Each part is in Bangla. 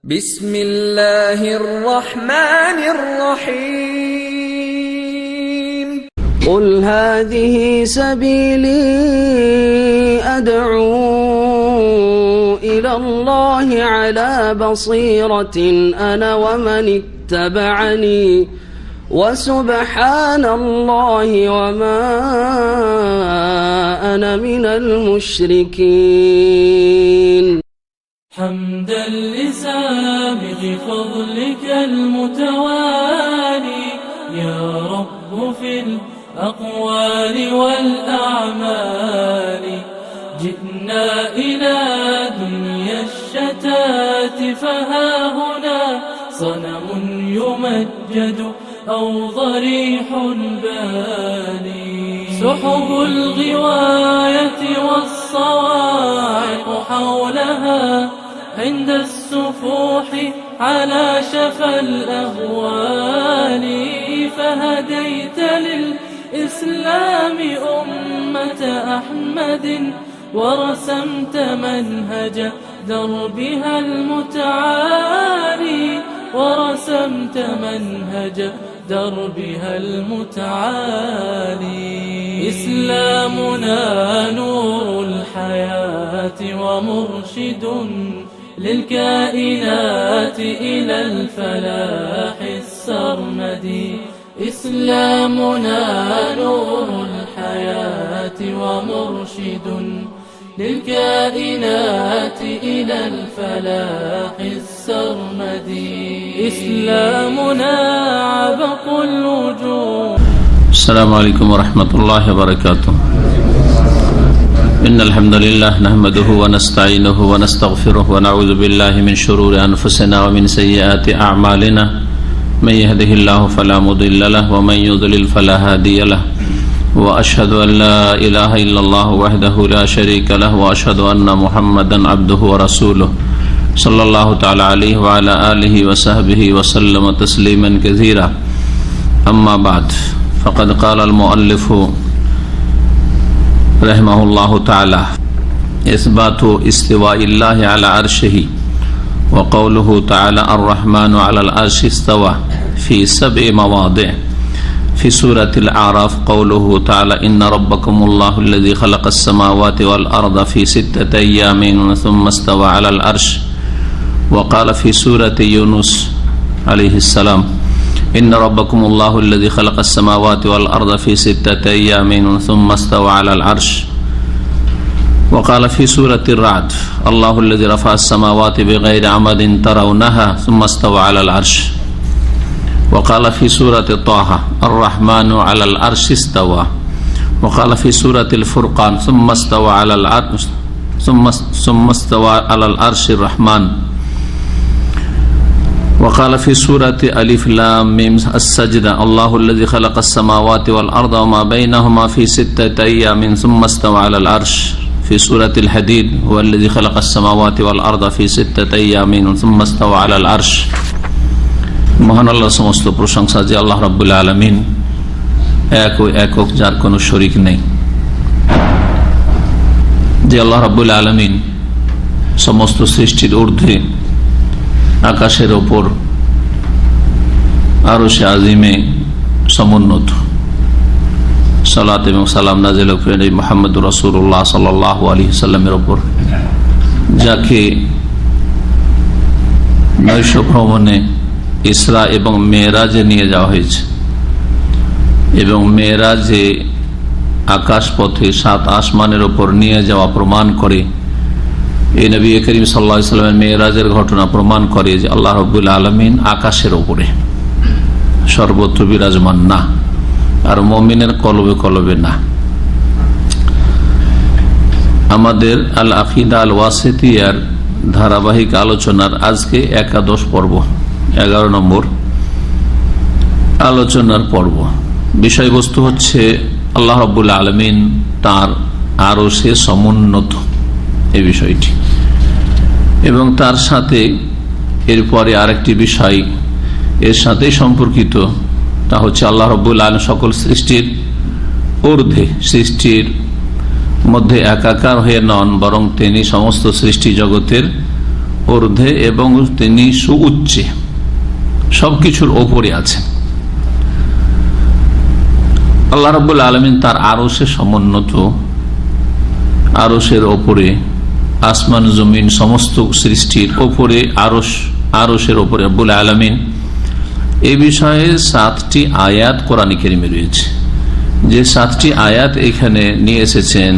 بسم الله الرحمن الرحيم قل هذه سبيلي أدعو إلى الله على بصيرة أنا ومن اتبعني وسبحان الله وما أنا من المشركين. حمدا لسابق فضلك المتوالي يا رب في الأقوال والأعمال. جئنا إلى دنيا الشتات فها هنا صنم يمجد أو ضريح باني. سحب الغواية والصواعق حولها عند السفوح على شفا الأهوال. فهديت للإسلام أمة أحمد ورسمت منهج دربها المتعالي ورسمت منهج دربها المتعالي. إسلامنا نور الحياة ومرشد للكائنات إلى الفلاح السرمدي. إسلامنا نور الحياة ومرشد للكائنات إلى الفلاح السرمدي. إسلامنا عبق الوجوه. السلام عليكم ورحمة الله وبركاته. إن الحمد لله نحمده ونستعينه ونستغفره ونعوذ بالله من شرور أنفسنا ومن سيئات أعمالنا. من يهده الله فلا مضل له ومن يضلل فلا هادي له. وأشهد أن لا إله إلا الله وحده لا شريك له وأشهد أن محمدا عبده ورسوله صلى الله تعالى عليه وعلى آله وصحبه وسلم تسليما كثيرا. أما بعد فقد قال المؤلف رحمه الله تعالى إثبات استواء الله على عرشه وقوله تعالى الرحمن على العرش استوى في 7 مواضع. في سورة الأعراف قوله تعالى إن ربكم الله الذي خلق السماوات والأرض في 6 أيام ثم استوى على العرش. وقال في سورة يونس عليه السلام إن ربكم الله الذي خلق السماوات والأرض في 6 أيام ثم استوى على العرش. وقال في سورة الرعد الله الذي رفع السماوات بغير عمد ترونها ثم استوى على العرش. وقال في سورة طه الرحمن على العرش استوى. وقال في سورة الفرقان ثم استوى على العرش ثم استوى على العرش الرحمن. وقال في سورة ألف لام ميم السجدة الله الذي خلق السماوات والأرض وما بينهما في 6 أيام ثم استوى على العرش. في سورة الحديد هو الذي خلق السماوات والأرض في 6 أيام ثم استوى على العرش. মহান আল্লাহ সমস্ত প্রশংসা যে আল্লাহ রাব্বুল আলামিন এক ও একক, যার কোনো শরীক নেই। যে আল্লাহ রাব্বুল আলামিন সমস্ত সৃষ্টির ঊর্ধ্বে আকাশের ওপর আরশে আজিমে সমুন্নত। সালাত এবং সালাম নাযিল করেন মুহাম্মদুর রাসূলুল্লাহ সাল্লাল্লাহু আলাইহি সাল্লামের ওপর, যাকে নৈশ ভ্রমণে ইসরা এবং মেরাজে নিয়ে যাওয়া হয়েছে এবং মেরাজে আকাশ পথে 7 আসমানের ওপর নিয়ে যাওয়া প্রমাণ করে। এই নবী করিম সাল্লাল্লাহু আলাইহি ওয়াসাল্লামের মেরাজের ঘটনা প্রমাণ করে যে আল্লাহ রাব্বুল আলামিন আকাশের ওপরে সর্বত্র বিরাজমান না, আর মুমিনের কলবে কলবে না। আমাদের আল আকিদা আল ওয়াসিতিয়ার ধারাবাহিক আলোচনার আজকে 11 পর্ব, 11 নম্বর আলোচনার পর্ব। বিষয়বস্তু হচ্ছে আল্লাহ রাব্বুল আলামিন তার আরশে সমুন্নত এই বিষয়টি, এবং তার সাথে এরপরে আরেকটি বিষয় এর সাথে সম্পর্কিত, তা হচ্ছে আল্লাহ রাব্বুল আলামিন সকল সৃষ্টির ঊর্ধ্বে, সৃষ্টির মধ্যে একাকার হয়ে নন, বরং তিনি সমস্ত সৃষ্টি জগতের ঊর্ধ্বে এবং তিনি সুউচ্চে, সবকিছুর ওপরে আছেন। আল্লাহ রাব্বুল আলামিন তার আরশে সমুন্নত, আরশের ওপরে, আসমান জমিন সমস্ত সৃষ্টির ওপরে, আরশের ওপরে রব্বুল আলামিন। এই বিষয়ে 7টি আয়াত কোরআনে কারিমে রয়েছে। যে 7টি আয়াত এখানে নিয়ে এসেছেন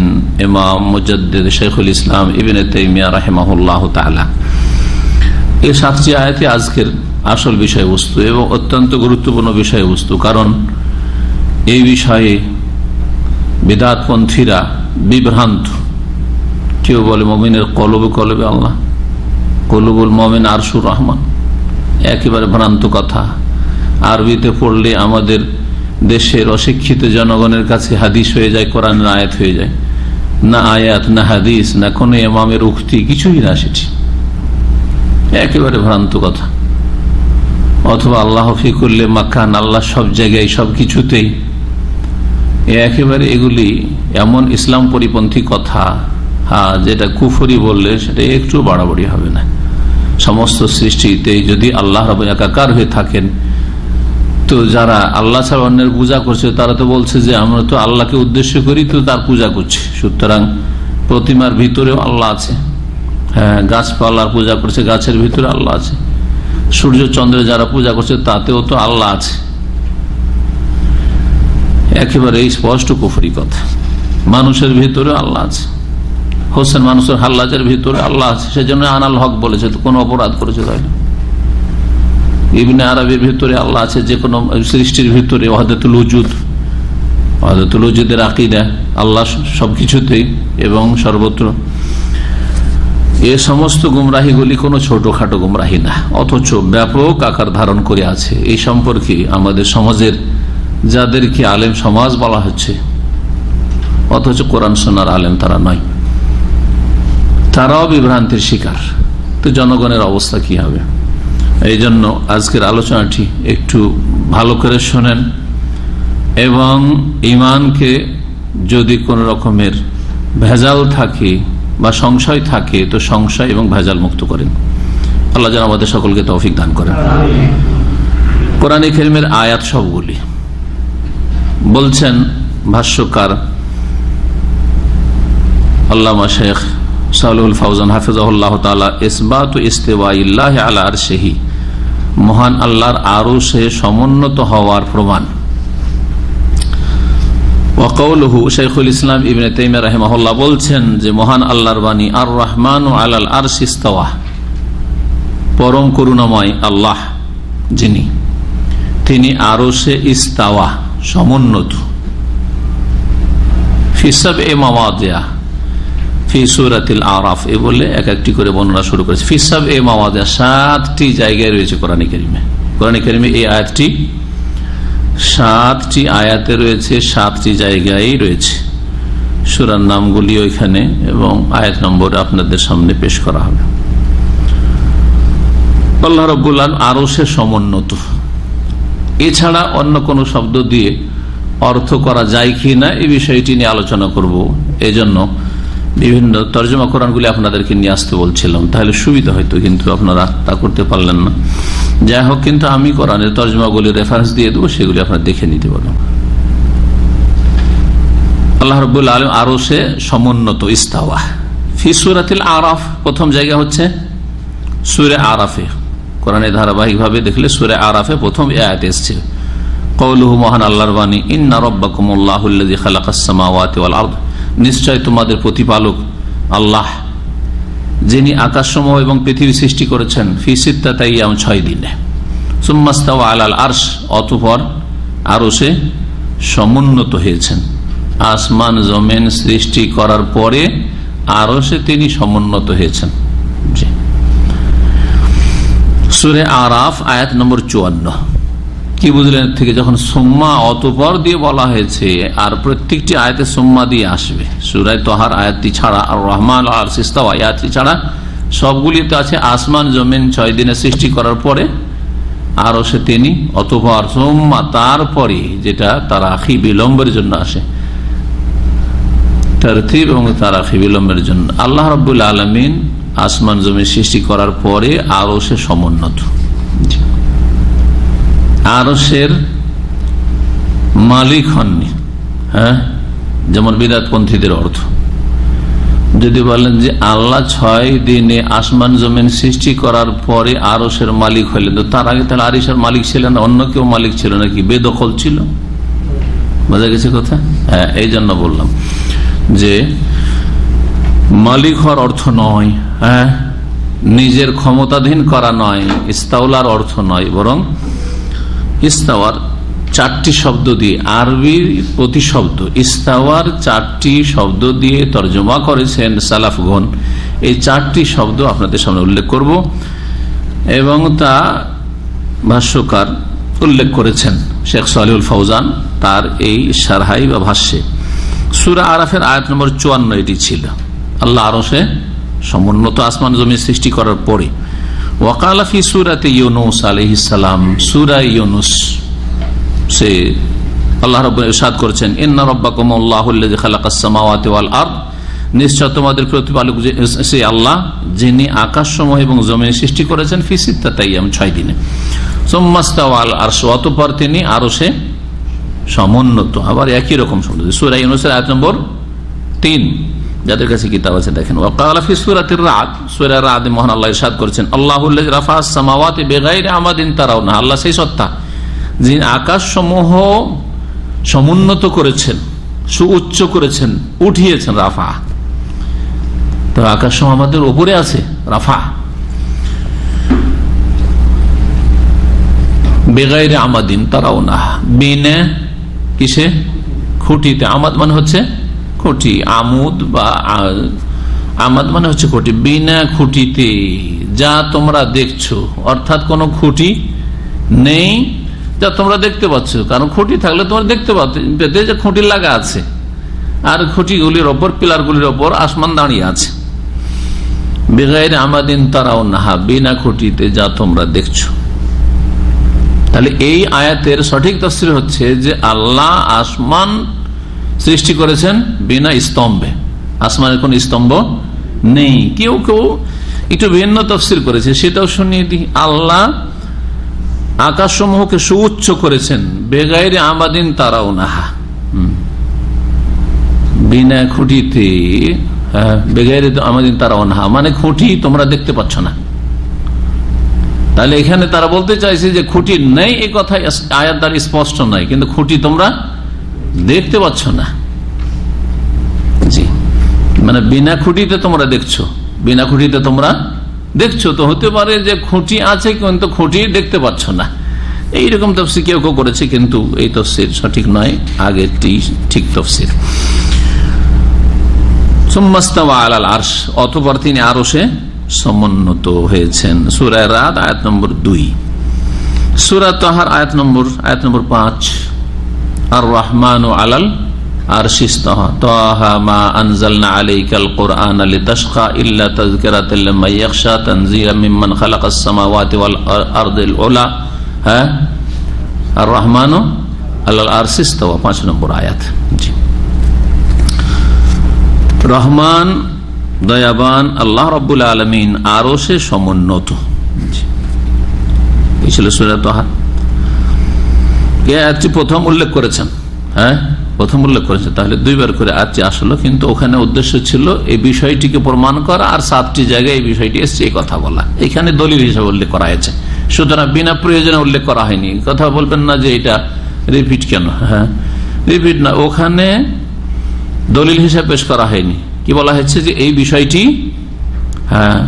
ইমাম মুজাদ্দিদ শাইখুল ইসলাম ইবনে তাইমিয়া রাহিমাহুল্লাহু তাআলা। এই 7টি আয়াতে আজকের আসল বিষয়বস্তু এবং অত্যন্ত গুরুত্বপূর্ণ বিষয়বস্তু। কারণ এই বিষয়ে বিদআতপন্থীরা বিভ্রান্ত। কেউ বলে মুমিনের কলবে কলবে আল্লাহ, কলবুল মুমিন আরশুর রহমান, একেবারে ভ্রান্ত কথা। আরবিতে পড়লে আমাদের দেশের অশিক্ষিত জনগণের কাছে হাদিস হয়ে যায়, কোরআনের আয়াত হয়ে যায়। না আয়াত, না হাদিস, না কোন ইমামের উক্তি, কিছুই না, সেটি একেবারে ভ্রান্ত কথা। অথবা আল্লাহ ফি কুল্লি মাকান, আল্লাহ সব জায়গায় সব কিছুতেই, একেবারে এগুলি এমন ইসলাম পরিপন্থী কথা, যেটা কুফরি বললে সেটা একটু বাড়াবাড়ি হবে না। সমস্ত সৃষ্টিতে যদি আল্লাহ রাব্বুল একাকার হয়ে থাকেন, তো যারা আল্লাহ ছাড়া অন্যের পূজা করছে তারা তো বলছে যে আমরা তো আল্লাহকে উদ্দেশ্য করি, তো তার পূজা করছি। সুতরাং প্রতিমার ভিতরেও আল্লাহ আছে, হ্যাঁ, গাছপালার পূজা করছে, গাছের ভিতরে আল্লাহ আছে। সূর্য চন্দ্রে যারা পূজা করছে তাতেও তো আল্লাহ আছে। একেবারে স্পষ্ট কুফরি কথা। মানুষের ভিতরে আল্লাহ আছে, হোসেন মানুষের হাল্লাজের ভিতরে আল্লাহ আছে, সেজন্য আনাল হক বলেছে। তো কোন অপরাধ করেছে তাহলে? ইবনে আরবির ভিতরে আল্লাহ আছে, যে কোনো সৃষ্টির ভিতরে ওয়াহদাতুল উজুদ, ওয়াহদাতুল উজুদের আকীদা, আল্লাহ সবকিছুতেই এবং সর্বত্র। এ সমস্ত গুমরাহিগুলি কোনো ছোটখাটো গুমরাহি না, অথচ ব্যাপক আকার ধারণ করে আছে। এই সম্পর্কে আমাদের সমাজের যাদেরকে আলেম সমাজ বলা হচ্ছে, অথচ কোরআন সুন্নাহর আলেম তারা নয়, তারাও বিভ্রান্তির শিকার। তো জনগণের অবস্থা কি হবে? এই জন্য আজকের আলোচনাটি একটু ভালো করে শোনেন এবং ঈমানকে যদি কোন রকমের ভেজাল থাকে বা সংশয় থাকে, তো সংশয় এবং ভেজাল মুক্ত করেন। আল্লাহ যেন আমাদের সকলকে তৌফিক দান করেন। কোরআনে কারীমের আয়াত সবগুলি বলছেন ভাষ্যকার আল্লামা শেখ সালেহুল ফাউজান হাফিজাহুল্লাহ তাআলা, ইসবাতু ইস্তিওয়াইল্লাহি আলা আরশিহি, মহান আল্লাহর আরশে সমুন্নত হওয়ার প্রমাণ। ওয়া কাউলুহু, শাইখুল ইসলাম ইবনে তাইমিয়া রাহিমাহুল্লাহ বলছেন যে মহান আল্লাহর বাণী, আর রহমানু আলাল আরশি ইস্তাওয়া, পরম করুণাময় আল্লাহ যিনি, তিনি আরশে ইস্তাওয়া, সমুন্নত। ফি সাবঈ মাওয়াদিআ ফি সূরাতিল আরাফ, এ বলে এক একটি করে বর্ণনা শুরু করেছে। ফি সাবঈ মাওয়াদিআ, 7টি জায়গায় রয়েছে কোরআনে কারীমে। কোরআনে কারীমে এই আয়াতটি 7টি আয়াতে রয়েছে, 7টি জায়গায় রয়েছে। সূরার নামগুলি ওইখানে এবং আয়াত নম্বর আপনাদের সামনে পেশ করা হবে। আল্লাহ রাব্বুল আলামিন আরশে সমুন্নত, এছাড়া অন্য কোন শব্দ দিয়ে অর্থ করা যায় কি না এই বিষয়টি নিয়ে আলোচনা করব। এজন্য বিভিন্ন তরজমা কোরআনগুলি আপনাদেরকে নিয়ে আসতে বলছিলাম, তাহলে সুবিধা হয়তো, কিন্তু আপনারা তা করতে পারলেন না। যাই হোক, কিন্তু আমি কোরআনের তরজমাগুলি রেফারেন্স দিয়ে দেবো, সেগুলি আপনারা দেখে নিতে পারবেন। আল্লাহ রাব্বুল আলামিন আরশে সমুন্নত, ইস্তাওয়া। ফি সূরাতিল আরাফ, প্রথম জায়গা হচ্ছে সূরা আরাফে। কোরআনে ধারাবাহিকভাবে দেখলে সূরা আরাফে প্রথম আয়াত এসেছে, কওলুহু, মহান আল্লাহর বাণী, ইন্না রাব্বাকুমুল্লাহুল্লাযী খালাকাস সামাওয়াতি ওয়াল আরদ, নিশ্চয় তোমাদের প্রতিপালক আল্লাহ, যিনি আকাশসমূহ এবং পৃথিবী সৃষ্টি করেছেন, ফি সিত্তাতি আইয়াম, 6 দিনে। সুম্মা ইস্তাওয়া আলাল আরশ, অতঃপর আরশে সমুন্নত হয়েছেন। আসমান জমিন সৃষ্টি করার পরে আরশে তিনি সমুন্নত হয়েছেন। সূরা আরাফ আয়াত নম্বর 54। কি বুঝলেন থেকে? যখন সুম্মা অতঃপর দিয়ে বলা হয়েছে, আর প্রত্যেকটি আয়াতে সুম্মা দিয়ে আসবে। সূরা তাহার আয়াতটি ছাড়া, আর রহমান আর ইস্তাওয়া আয়াতটি ছাড়া সবগুলিতে আছে আসমান জমিন 6 দিনে সৃষ্টি করার পরে আরশে তিনি, অতঃপর সুম্মা, তারপরে, যেটা তারাখি বিলম্বের জন্য আসে, তারতিব এবং তারাখি বিলম্বের জন্য। আল্লাহ রাব্বুল আলামিন আসমান জমিন সৃষ্টি করার পরে আরশে সমুন্নত। আরশের মালিক হননি, হ্যাঁ, যেমন বিদআতপন্থীদের অর্থ। যদি বলেন যে আল্লাহ 6 দিনে আসমান জমিন সৃষ্টি করার পরে আরশের মালিক হলেন, তো তার আগে তাহলে আরশের মালিক ছিলেন না, অন্য কেউ মালিক ছিল নাকি? বেদখল ছিল। বোঝা গেছে কথা? হ্যাঁ, এই জন্য বললাম যে মালিক হওয়ার অর্থ নয়, হ্যাঁ, নিজের ক্ষমতাধীন করা নয়, ইস্তাওলার অর্থ নয়, বরং ইস্তাওয়ার 4টি শব্দ দিয়ে, আরবি প্রতিশব্দ ইস্তাওয়ার 4টি শব্দ দিয়ে তর্জমা করেছেন সালাফগণ। এই 4টি শব্দ আপনাদের সামনে উল্লেখ করব এবং তা ভাষ্যকার উল্লেখ করেছেন শেখ সালেহুল ফৌজান তার এই শারহাই বা ভাষ্যে। সূরা আরাফের আয়াত নম্বর 54 এটি ছিল। আল্লাহ আরশে সমুন্নত আসমান জমি সৃষ্টি করার পরে ওয়াকালা ফি সূরাতে ইউনূস আলাইহিস সালাম, সূরা ইউনূস সে আল্লাহ রাব্বুল ইরশাদ করেছেন, ইন্না রাব্বাকুমুল্লাহুল্লাযী খালাকাস সামাওয়াতি ওয়াল আরদ, নিশ্চয় তোমাদের প্রতিপালক সে আল্লাহ যিনি আকাশসমূহ এবং জমিন সৃষ্টি করেছেন ফি সিত্তাতি আইয়াম 6 দিনে। সুম্মা ইস্তাওয়া আল আরশ, অতঃপর তিনি আরশে সমুন্নত। আবার একই রকম শব্দ সূরা ইউনূসের আয়াত নম্বর 3, যাদের কাছে কিতাব আছে দেখেন। ওয়াকালা ফি সূরাতির রাদ, সূরা রাদে মহান আল্লাহ ইরশাদ করেছেন, আল্লাহুল্লাযী রাফা'আস সামাওয়াতি বিগাইরি আমাদিন তারাউনা, আল্লাহ সেই সত্তা যিনি আকাশসমূহ সমুন্নত করেছেন, সুউচ্চ করেছেন, উঠিয়েছেন। রাফা, তো আকাশসমূহ আমাদের উপরে আছে, রাফা। বেগাইরে আমাদিন তারাউনা, বিনা কিসে? খুঁটিতে। আমাদ মানে হচ্ছে খুঁটি, আমুদ বা আমাদ মানে হচ্ছে খুঁটি। বিনা খুঁটিতে যা তোমরা দেখছো, অর্থাৎ কোনো খুঁটি নেই যা তোমরা দেখতে পাচ্ছ, কারণ খুঁটি থাকলে তোমরা দেখতে পেতে যে খুঁটি লাগা আছে, আর খুঁটিগুলির ওপর, পিলারগুলির ওপর আসমান দাঁড়িয়ে আছে। বেগাইরে আমাদিন তারাউনা, বিনা খুঁটিতে যা তোমরা দেখছো। তাহলে এই আয়াতের সঠিক তাফসীর হচ্ছে যে আল্লাহ আসমান সৃষ্টি করেছেন বিনা স্তম্ভে, আসমানের কোন স্তম্ভ নেই। কেউ কেউ একটু ভিন্ন তাফসীর করেছে, সেটাও শুনিয়ে দিই। আল্লাহ আকাশসমূহকে সুউচ্চ করেছেন বেগাইরে আমাদিন তারাউনা, বিনা খুঁটিতে। বেগাইরে আমাদিন তারাউনা মানে খুঁটি তোমরা দেখতে পাচ্ছ না। তাহলে এখানে তারা বলতে চাইছে যে খুঁটি নেই, এই কথা আয়াত দ্বারা স্পষ্ট নয়, কিন্তু খুঁটি তোমরা দেখতে পাচ্ছ না। জি, মানে বিনা খুঁটিতে তোমরা দেখছো, বিনা খুঁটিতে তোমরা দেখছো। তো হতে পারে যে খুঁটি আছে কিন্তু খুঁটি দেখতে পাচ্ছ না, এইরকম তাফসীর কেউ কেউ করেছে, কিন্তু এই তাফসীর সঠিক নয়, আগেরটি ঠিক তাফসীর। সুম্মা ইস্তাওয়া আলাল আরশ, অতঃপর তিনি আরশে সমুন্নত হয়েছেন। সূরা রাদ আয়াত নম্বর 2। সূরা তাহার আয়াত নম্বর 5, আর রহমানু আলাল আরশি ইস্তাওয়া, তাহা মা আনজালনা আলাইকাল কুরআনা লিতাশকা ইল্লা তাযকিরাতাল লিমান ইয়াখশা তানজিলাম মিম্মান খালাকাস সামাওয়াতি ওয়াল আরদিল উলা। হ্যাঁ, আর রহমানু আলাল আরশি ইস্তাওয়া 5 নম্বর আয়াত। জি, রহমান দয়াবান আল্লাহ রাব্বুল আলামিন আরশে সমুন্নত। এই ছিল সূরা তাহা। এই আয়াতটি প্রথম উল্লেখ করেছেন, হ্যাঁ প্রথম উল্লেখ করেছেন, তাহলে 2 বার করে আয়াতটি আসলো, কিন্তু ওখানে উদ্দেশ্য ছিল এই বিষয়টিকে প্রমাণ করা, আর 7টি জায়গায় এই বিষয়টি এসছে এই কথা বলা। এখানে দলিল হিসেবে উল্লেখ করা হয়েছে, সুতরাং বিনা প্রয়োজনে উল্লেখ করা হয়নি। কথা বলবেন না যে এটা রিপিট কেন, হ্যাঁ রিপিট না, ওখানে দলিল হিসেবে পেশ করা হয়নি। কি বলা হয়েছে যে এই বিষয়টি, হ্যাঁ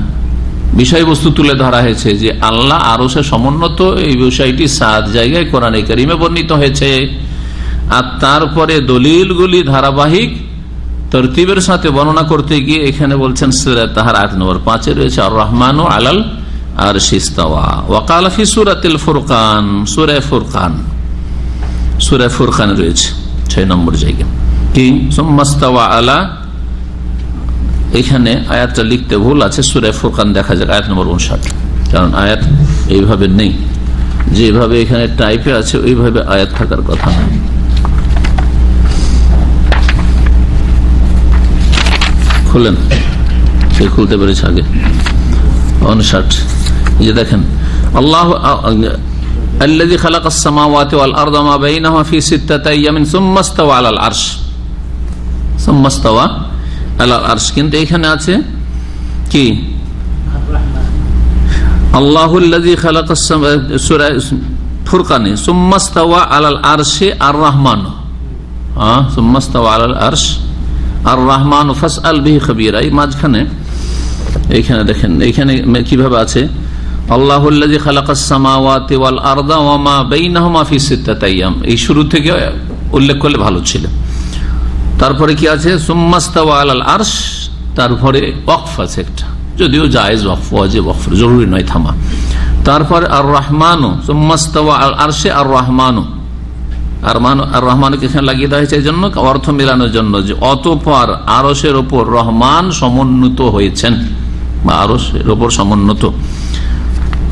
বিষয়বস্তু তুলে ধরা হয়েছে যে আল্লাহ আরশে সমুন্নত, এই বিষয়টি 7 জায়গায় কোরআনে কারিমে বর্ণিত হয়েছে। আর তারপরে দলিলগুলি ধারাবাহিক তরতিবের সাথে বর্ণনা করতে গিয়ে এখানে বলছেন সূরা তাহার আয়াত নম্বর 5 রয়েছে আর রহমানু আলাল আরশি ইস্তাওয়া। ওয়াকালা ফি সূরাতিল ফুরকান, সূরা ফুরকান, সূরা ফুরকান রয়েছে 6 নম্বর জায়গায় কি সুম্মা ইস্তাওয়া আলা। এখানে আয়াতটা লিখতে ভুল আছে, সূরা ফুরকান দেখা যাক আয়াত নম্বর 59, কারণ আয়াত এইভাবে নেই, যেভাবে এখানে টাইপে আছে ওইভাবে আয়াত থাকার কথা না। খুলেন, সে খুলতে পেরেছে আগে। 59 যে দেখেন আল্লাহ الذي خلق السماوات والارض وما بينهما في 6 ايام ثم استوى على العرش ثم استوى على العرش কিন্তু এখানে আছে কি আল্লাহুল্লাযী খালাকাস সূরা ফুরকানে ثم استوى على العرش الرحمن ثم استوى على العرش الرحمن فاسأل به خبيرا। এই মাঝখানে এখানে দেখেন এখানে কিভাবে আছে আল্লাহুল্লাযী খালাকাস সামাওয়াতি ওয়াল আরদা ওয়া মা বাইনাহুমা ফি 6 আইয়াম, এই শুরু থেকে উল্লেখ করলে ভালো ছিল। তারপরে কি আছে সুম্মাস্তাওয়া আলাল আরশ, তারপরে ওয়াকফ আছে একটা, যদিও জায়েজ ওয়াকফ, ওয়াজিব ওয়াকফ, জরুরি নয় থামা। তারপরে আর রহমানু সুম্মাস্তাওয়া আল আরশে আর রহমানু, আর রহমানকে এখানে লাগিয়ে দেওয়া হয়েছে এই জন্য অর্থ মেলানোর জন্য যে অতঃপর আরশের ওপর রহমান সমুন্নত হয়েছেন বা আরশের ওপর সমুন্নত।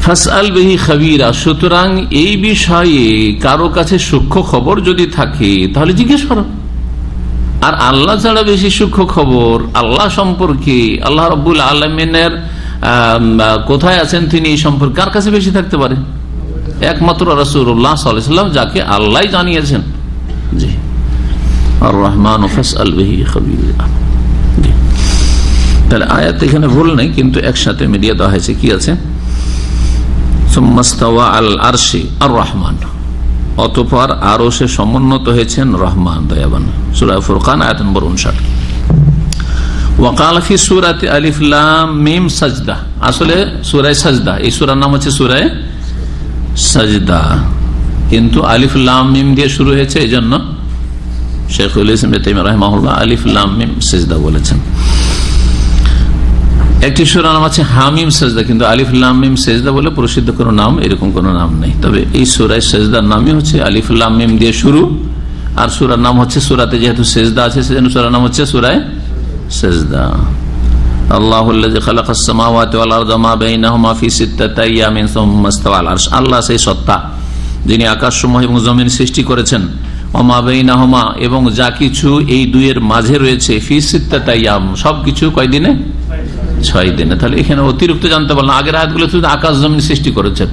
ফাসআল বিহি খাবীরা, সুতরাং এই বিষয়ে কারো কাছে সূক্ষ্ম খবর যদি থাকে তাহলে জিজ্ঞেস করো। আর আল্লাহ ছাড়া বেশি সূক্ষ্ম খবর আল্লাহ সম্পর্কে, আল্লাহ রাব্বুল আলামিনের কোথায় আছেন তিনি এই সম্পর্কে কার কাছে বেশি থাকতে পারে? একমাত্র রাসূলুল্লাহ সাল্লাল্লাহু আলাইহি ওয়াসাল্লাম, যাকে আল্লাহ জানিয়েছেন। জি, আর রহমান ফাসআল বিহি খাবীরা। তাহলে আয়াত এখানে ভুল নেই, কিন্তু একসাথে মিলিয়ে দেওয়া হয়েছে। কি আছে সুম্মাস্তাওয়া আল আরশি আর রহমান, অতঃপর আরশে সমুন্নত হয়েছেন রহমান দয়াবান। সূরা ফুরকান আয়াত নম্বর 59। ওয়াকাল ফি সূরাতি আলিফ লাম মিম সাজদা, আসলে সূরা সাজদা, এই সূরার নাম হচ্ছে সূরা সাজদা, কিন্তু আলিফ লাম মিম দিয়ে শুরু হয়েছে, এই জন্য শাইখুল ইসলাম ইবনে তাইমিয়া রাহিমাহুল্লাহ আলিফ লাম মিম সাজদা বলেছেন। একটি সূরার নাম আছে হামিম সাজদা, কিন্তু আলিফ লাম মিম সাজদা বলে প্রসিদ্ধ কোনো নাম, এরকম কোনো নাম নেই। তবে এই সূরা সাজদার নামই হচ্ছে আলিফ লাম মিম দিয়ে শুরু, আর সূরার নাম হচ্ছে, সূরাতে যেহেতু সাজদা আছে সেজন্য সূরার নাম হচ্ছে সূরা সাজদা। আল্লাহুল্লাযী খালাকাস সামাওয়াতি ওয়াল আরদা মা বাইনাহুমা ফি 6 আইয়ামিন সুম্মা ইসতাওয়া আল আরশ, আল্লাহ সেই সত্তা যিনি আকাশসমূহ এবং জমিন সৃষ্টি করেছেন, ওয়া মা বাইনাহুমা এবং যা কিছু এই দুইয়ের মাঝে রয়েছে, ফি 6 আইয়াম সবকিছু কয় দিনে? 6 দিনে। তাহলে এখানে অতিরিক্ত জানতে পারলাম, আগের আয়াতগুলো শুধু আকাশ জমিন সৃষ্টি করেছেন,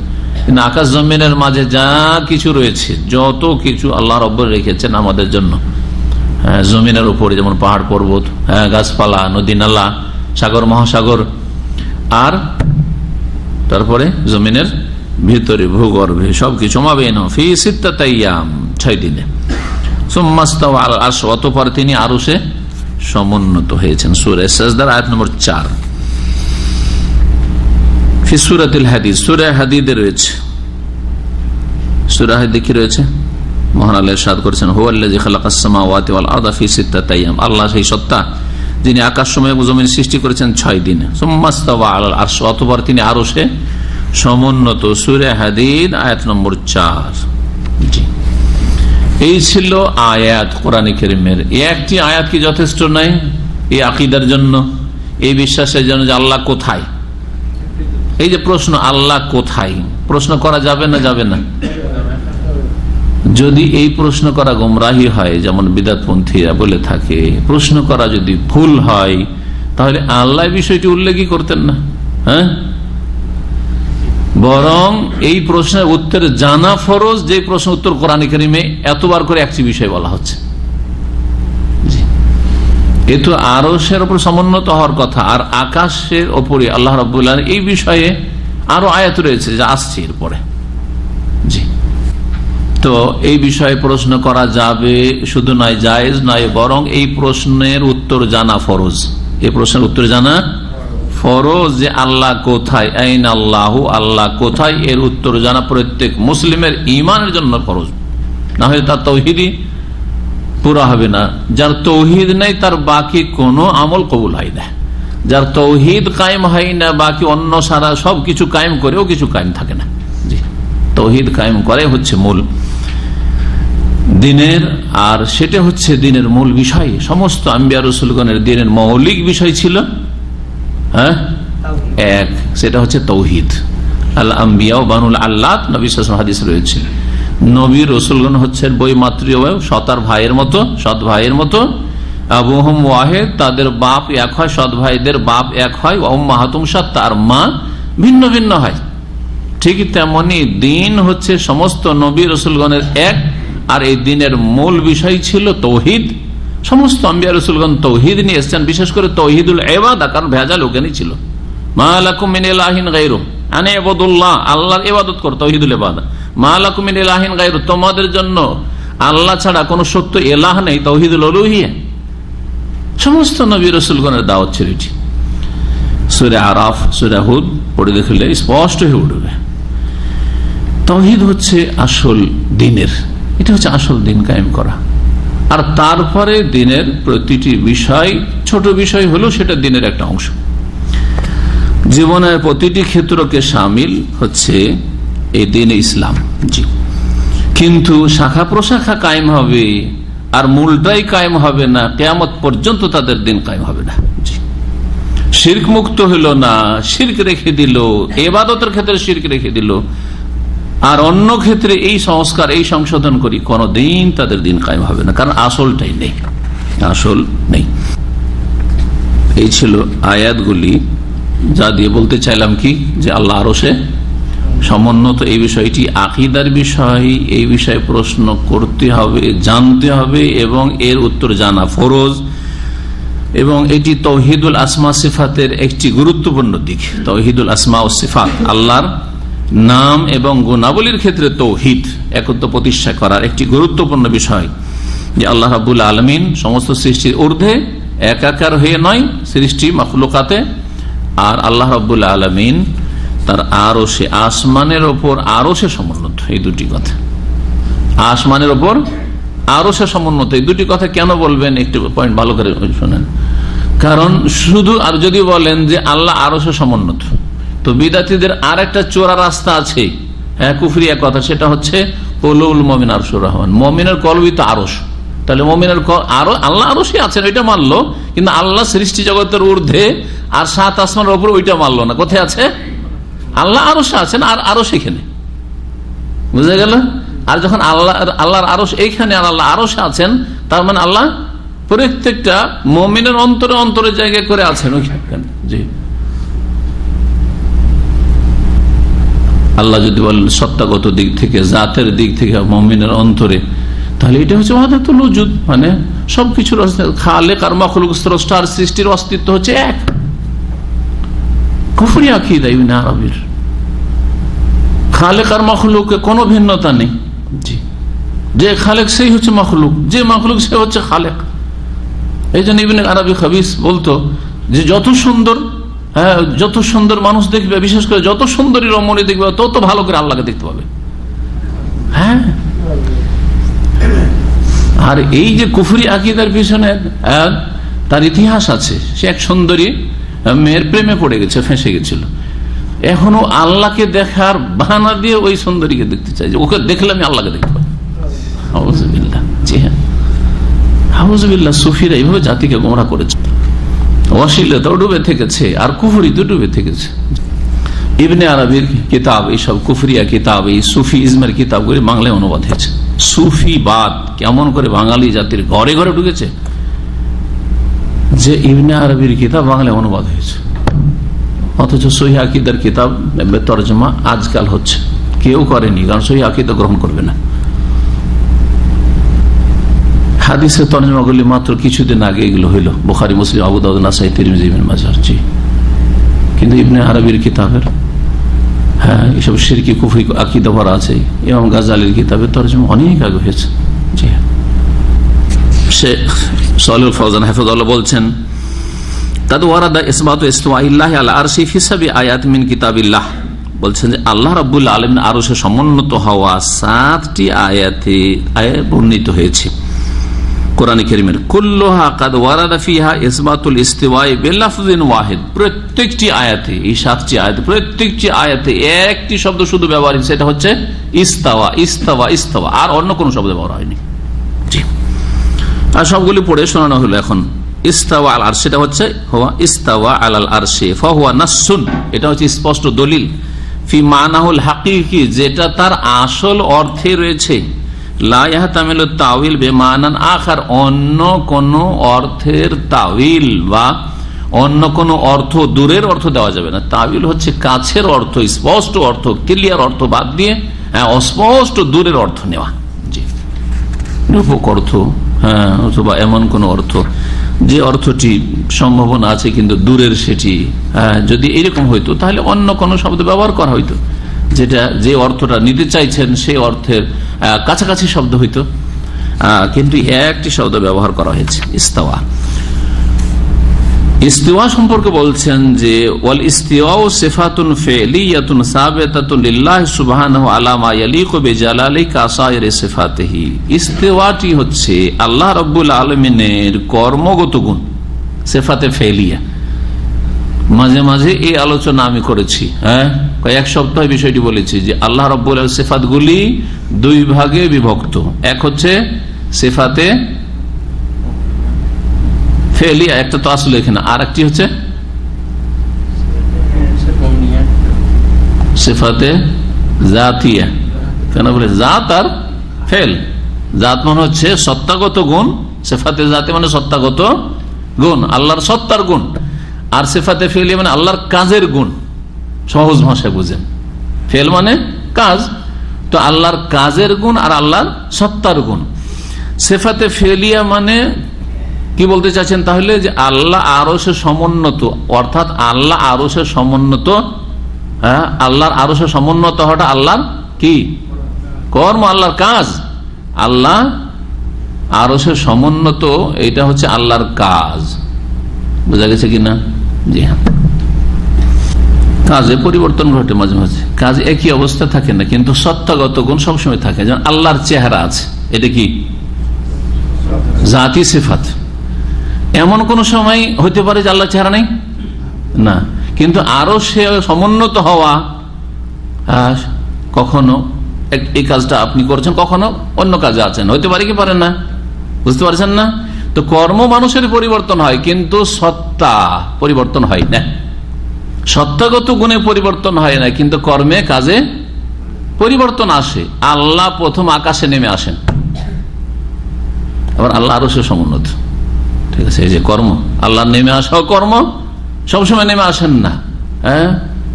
কিন্তু আকাশ জমিনের মাঝে যা কিছু রয়েছে, যত কিছু আল্লাহ রাব্বুল রেখেছেন আমাদের জন্য, জমিনের উপরে যেমন পাহাড় পর্বত, গাছপালা, নদী নালা, সাগর মহাসাগর, আর তারপরে জমিনের ভিতরে ভূগর্ভে সবকিছু মাবেন ফি 6 আইয়াম 6 দিনে। সুম্মা ইসতাওয়া আল আরশ, অতঃপর তিনি আরশে সমুন্নত হয়েছেন। সূরা সাজদার আয়াত নম্বর 4। ফি সূরাতুল হাদীদ, সূরা হাদীদে রয়েছে, সূরা হাদীদে কি রয়েছে? মহান আল্লাহ ইরশাদ করেছেন হুয়াল্লাযী খালাকাস সামাওয়াতি ওয়াল আরদা ফি 6 আইয়াম, আল্লাহ সেই সত্তা যিনি আকাশসমূহ এবং জমিন সৃষ্টি করেছেন 6 দিনে। সুম্মা ইসতাওয়া আলাল আরশ, অতঃপর তিনি আরশে সমুন্নত। সূরা হাদীদ আয়াত নম্বর 4। জি, এই ছিল আয়াত কোরআন কারীমের। একটি আয়াত কি যথেষ্ট নয় এই আকীদার জন্য, এই বিশ্বাসের জন্য যে আল্লাহ কোথায়? এই যে প্রশ্ন আল্লাহ কোথায়, প্রশ্ন করা যাবে না যাবে না? যদি এই প্রশ্ন করা গোমরাহি হয়, যেমন বিদআতপন্থীরা বলে থাকে, প্রশ্ন করা যদি ভুল হয়, তাহলে আল্লাহ বিষয়টি উল্লেখই করতেন না। হ্যাঁ, বরং এই প্রশ্নের উত্তর জানা ফরজ, যে প্রশ্ন উত্তর কোরআন কারীমে এতবার করে একটি বিষয় বলা হচ্ছে। এ তো আরশের উপর সমুন্নত হওয়ার কথা, আর আকাশের উপরে আল্লাহ রাব্বুল আলামিন এই বিষয়ে আরো আয়াত রয়েছে যা আসছে এরপরে। জি, তো এই বিষয়ে প্রশ্ন করা যাবে, শুধু নয় জায়েজ নয়, বরং এই প্রশ্নের উত্তর জানা ফরজ। এই প্রশ্নের উত্তর জানা ফরজ যে আল্লাহ কোথায়, আইন আল্লাহু, আল্লাহ কোথায়, এর উত্তর জানা প্রত্যেক মুসলিমের ঈমানের জন্য ফরজ, না হলে তার তাওহীদই পুরা হবে না। যার তাওহীদ নেই তার বাকি কোনো আমল কবুল হয় না। যার তাওহীদ কায়েম হয় না, বাকি অন্য সারা সবকিছু কায়েম করেও কিছু কায়েম থাকে না। জি, তাওহীদ কায়েম করে হচ্ছে মূল দিনের, আর সেটা হচ্ছে দিনের মূল বিষয়। সমস্ত আম্বিয়া রাসূলগণের দিনের মৌলিক বিষয় ছিল এক, সেটা হচ্ছে তাওহীদ। আল আম্বিয়া ও বানুল আল্লাত, নবী সাল্লাল্লাহু আলাইহি ওয়াসাল্লাম হাদিস রয়েছে, নবী রাসূলগণ হচ্ছেন বৈমাত্রীয় সতার ভাইয়ের মতো, সৎ ভাইয়ের মতো। আবুহুম ওয়াহিদ, তাদের বাপ এক হয়, সৎ ভাইদের বাপ এক হয়। উম্মাহাতুম শাত্তা, আর মা ভিন্ন ভিন্ন হয়। ঠিক তেমনি দিন হচ্ছে সমস্ত নবী রাসূলগণের এক, আর এই দিনের মূল বিষয় ছিল তৌহিদ। সমস্ত আম্বিয়া রাসূলগণ তৌহিদ নিয়ে এসেছেন, বিশেষ করে তৌহিদুল ইবাদা, কারণ ভেজাল ওখানেই ছিল। মা লাকুম মিন ইলাহিন গায়রুহু আন ইবাদুল্লাহ, আল্লাহর ইবাদত করো, তৌহিদুল ইবাদা। মা লাকুম মিন ইলাহিন গায়রুহু, তোমাদের জন্য আল্লাহ ছাড়া কোনো সত্য ইলাহ নেই, তৌহিদুল উলুহিয়া। সমস্ত নবী রাসূলগণের দাওয়াত ছিল এটি। সূরা আরাফ, সূরা হুদ পড়ে দেখলে স্পষ্ট হয়ে উঠবে। তাওহীদ হচ্ছে আসল দিনের, এটা হচ্ছে আসল দিন কায়েম করা। আর তারপরে দিনের প্রতিটি বিষয়, ছোট বিষয় হলেও সেটা দিনের একটা অংশ। জীবনের প্রতিটি ক্ষেত্রকে শামিল হচ্ছে এই দিন ইসলাম। জি, কিন্তু শাখা প্রশাখা কায়েম হবে আর মূলটাই কায়েম হবে না, কিয়ামত পর্যন্ত তাদের দিন কায়েম হবে না। জি, শিরক মুক্ত হলো না, শিরক রেখে দিল, ইবাদতের ক্ষেত্রে শিরক রেখে দিল, আর অন্য ক্ষেত্রে এই সংস্কার, এই সংশোধন করি, কোনদিন তাদের দিন কায়েম হবে না, কারণ আসলটাই নেই, আসল নেই। এই ছিল আয়াতগুলি, যা দিয়ে বলতে চাইলাম কি, যে আল্লাহ আরশে সমুন্নত। এই বিষয়টি আকীদার বিষয়, এই বিষয়ে প্রশ্ন করতে হবে, জানতে হবে এবং এর উত্তর জানা ফরজ। এবং এটি তাওহীদুল আসমা সিফাতের একটি গুরুত্বপূর্ণ দিক। তাওহীদুল আসমা ও সিফাত, আল্লাহর নাম এবং গুণাবলীর ক্ষেত্রে তাওহীদ, একত্ব প্রতিষ্ঠা করার একটি গুরুত্বপূর্ণ বিষয়। যে আল্লাহ রাব্বুল আলামিন সমস্ত সৃষ্টির ঊর্ধ্বে, একাকার হয়ে নয় সৃষ্টি মাখলুকাতে, আর আল্লাহ রাব্বুল আলামিন তার আরশে, আসমানের ওপর আরশে সমুন্নত। এই দুটি কথা, আসমানের ওপর আরশে সমুন্নত, এই দুটি কথা কেন বলবেন একটু পয়েন্ট ভালো করে শুনেন। কারণ শুধু, আর যদি বলেন যে আল্লাহ আরশে সমুন্নত, তো বিদাতীদের আর একটা চোরা রাস্তা আছে, হ্যাঁ, কুফরিয়া কথা, সেটা হচ্ছে কলুল মুমিন আরশুর রহমান, মুমিনের কলবই তো আরশ। তাহলে মুমিনের আল্লাহ আরশে আছেন ওইটা মানলো, কিন্তু আল্লাহ সৃষ্টি জগতের ঊর্ধ্বে আর সাত আসমানের উপর ওইটা মানলো না। কোথায় আছে? আল্লাহ আরশে আছেন, আর আরশ এখানে, বুঝা গেল? আর যখন আল্লাহর আরশ এইখানে আর আল্লাহ আরশে আছেন, তার মানে আল্লাহ প্রত্যেকটা মুমিনের অন্তরে অন্তরে জায়গায় করে আছেন ওইখানে। জি, আল্লাহ যদি বলেন সত্তাগত দিক থেকে, জাতের দিক থেকে মুমিনের অন্তরে, তাহলে এটা হচ্ছে ওয়াহদাতুল ওজুদ, মানে সবকিছুর খালেক আর মাখলুক, স্রষ্টার সৃষ্টির অস্তিত্ব হচ্ছে এক। কুফরি আকীদা ইবনে আরবীর, খালেক আর মাখলুকে কোনো ভিন্নতা নেই। জি, যে খালেক সেই হচ্ছে মাখলুক, যে মাখলুক সে হচ্ছে খালেক। এই জন্য ইবনে আরবী খাবিস বলতো যে যত সুন্দর, হ্যাঁ, যত সুন্দর মানুষ দেখবে, বিশেষ করে যত সুন্দরী রমণী দেখবে, তত ভালো করে আল্লাহকে দেখতে পাবে। হ্যাঁ, আর এই যে কুফরি আকীদার পিছনে তার ইতিহাস আছে। সে এক সুন্দরী মেয়ের প্রেমে পড়ে গেছে, ফেঁসে গেছিল, এখনো আল্লাহকে দেখার বাহানা দিয়ে ওই সুন্দরীকে দেখতে চাই, যে ওকে দেখলে আমি আল্লাহকে দেখতে পাই। আউযুবিল্লাহ। জি হ্যাঁ, আউযুবিল্লাহ। সুফিরা এইভাবে জাতিকে গোমরাহ করেছে, অশ্লীলতাও ডুবে থেকেছে আর কুফরিতে ডুবে থেকেছে। ইবনে আরবীর কিতাব, এইসব কুফরিয়া কিতাব, এই সুফি ইজমের কিতাবগুলি বাংলায় অনুবাদ হয়েছে। সুফিবাদ কেমন করে বাঙালি জাতির ঘরে ঘরে ঢুকেছে, যে ইবনে আরবীর কিতাব বাংলায় অনুবাদ হয়েছে, অথচ সহিহ আকীদার কিতাব তরজমা আজকাল হচ্ছে। কেউ করেনি, কারণ সহিহ আকীদা গ্রহণ করবে না। হাদিসের তরজমাগুলি মাত্র কিছুদিন আগে এগুলো হইল, বুখারী, মুসলিম, আবু দাউদ, নাসাই, তিরমিজি, ইবনে মাজাহ। জি, কিন্তু ইবনে আরবীর কিতাবের, হ্যাঁ, এসব শিরকি কুফরি আকীদা ভরা আছে। ইমাম গাজ্জালীর কিতাবের তরজমা অনেক আগে হয়েছে। জি, শেখ সালেহুল ফাওজান হাফিজাহুল্লাহ বলছেন, তাদ ওয়ারাদা ইসবাতু ইসতিওয়াইল্লাহি আলা আরশি ফি সাব'i আয়াত মিন কিতাবিল্লাহ, বলছেন যে আল্লাহ রাব্বুল আলামিন আরশে সমুন্নত হওয়া 7টি আয়াতে বর্ণিত হয়েছে কোরআনে কারীমের। কুল্লুহা কাদ ওয়ারাদা ফিহা ইসবাতুল ইস্তিওয়াই বিলাফযিন ওয়াহিদ, প্রত্যেকটি আয়াতে, এই 7টি আয়াতে, প্রত্যেকটি আয়াতে একটি শব্দ শুধু ব্যবহার হয়েছে, সেটা হচ্ছে ইস্তাওয়া, ইস্তাওয়া, ইস্তাওয়া, আর অন্য কোনো শব্দ ব্যবহার হয়নি। জি, আর সবগুলি পড়ে শোনানো হলো এখন। ইস্তাওয়া আল আরশ, সেটা হচ্ছে হুয়া ইস্তাওয়া আলাল আরশি ফাহুয়া নাসসুন, এটা হচ্ছে স্পষ্ট দলিল, ফি মানাহুল হাকিকি, যেটা তার আসল অর্থে রয়েছে, লা ইয়াহতামিলু তাউইল বিমানান আখার, অন্য কোন অর্থের তাউইল বা অন্য কোন অর্থ, দূরের অর্থ দেওয়া যাবে না। তাবিল হচ্ছে কাছের অর্থ, স্পষ্ট অর্থ, ক্লিয়ার অর্থ বাদ দিয়ে অস্পষ্ট দূরের অর্থ নেওয়া। জি, রূপক অর্থ, হ্যাঁ, অথবা এমন কোন অর্থ যে অর্থটি সম্ভাবনা আছে কিন্তু দূরের, সেটি যদি এরকম হইতো তাহলে অন্য কোন শব্দ ব্যবহার করা হইতো, যেটা যে অর্থটা নিতে চাইছেন সেই অর্থের কাছাকাছি শব্দ হইতো, কিন্তু একটি শব্দ ব্যবহার করা হয়েছে, ইস্তাওয়া। ইস্তিওয়া সম্পর্কে বলছেন যে ওয়াল ইস্তিওয়াউ সিফাতুন ফি'লিয়াতুন সাবিতাতুন লিল্লাহি সুবহানাহু আলা মা ইয়ালিকু বিজালালি কাসাইরি সিফাতিহি। ইস্তিওয়াটি হচ্ছে আল্লাহ রাব্বুল আলামিনের কর্মগত গুণ, সিফাতে ফি'লিয়া। মাঝে মাঝে এই আলোচনা আমি করেছি, কয়েক সপ্তাহ বিষয়টি বলেছি যে আল্লাহ রাব্বুল আলামিনের সিফাতগুলি দুই ভাগে বিভক্ত। এক হচ্ছে সিফাতে ফেলিয়া, একটা তো আসলে এখানে, আর একটি হচ্ছে সিফাতে জাতিয়া। কেন বলে জাত আর ফেল? জাত মানে হচ্ছে সত্তাগত গুণ, সিফাতে জাতি মানে সত্তাগত গুণ, আল্লাহর সত্তার গুণ। আর সিফাতে ফেলিয়া মানে আল্লাহর কাজের গুণ। সহজ ভাষায় বুঝেন, ফেল মানে কাজ, তো আল্লাহর কাজের গুণ আর আল্লাহর সত্তার গুণ। সিফাতে ফেলিয়া মানে কি বলতে চাচ্ছেন তাহলে? যে আল্লাহ আরশে সমুন্নত, অর্থাৎ আল্লাহ আরশে সমুন্নত, আল্লাহর আরশে সমুন্নত হওয়াটা আল্লাহর কি কর্ম, আল্লাহর কাজ। আল্লাহ আরশে সমুন্নত, এটা হচ্ছে আল্লাহর কাজ। বোঝা গেছে কিনা? জি হ্যাঁ। কাজে পরিবর্তন ঘটে মাঝে মাঝে, কাজ একই অবস্থা থাকে না, কিন্তু সত্তাগত গুণ সবসময় থাকে। যেমন আল্লাহর চেহারা আছে, এটা কি জাতি সিফাত। এমন কোন সময় হইতে পারে যে আল্লাহ চেহারা নেই না, কিন্তু আরো সে সমুন্নত হওয়া, কখনো এই কাজটা আপনি করছেন, কখনো অন্য কাজে আছেন, হইতে পারে কি পারেন না? বুঝতে পারছেন না? তো কর্ম মানুষের পরিবর্তন হয়, কিন্তু সত্তা পরিবর্তন হয় না। সত্তাগত গুণে পরিবর্তন হয় না, কিন্তু কর্মে কাজে পরিবর্তন আসে। আল্লাহ প্রথম আকাশে নেমে আসেন, আবার আল্লাহ আরো সে সমুন্নত, ঠিক আছে? এই যে কর্ম, আল্লাহ নেমে আসা কর্ম, সবসময় নেমে আসেন না,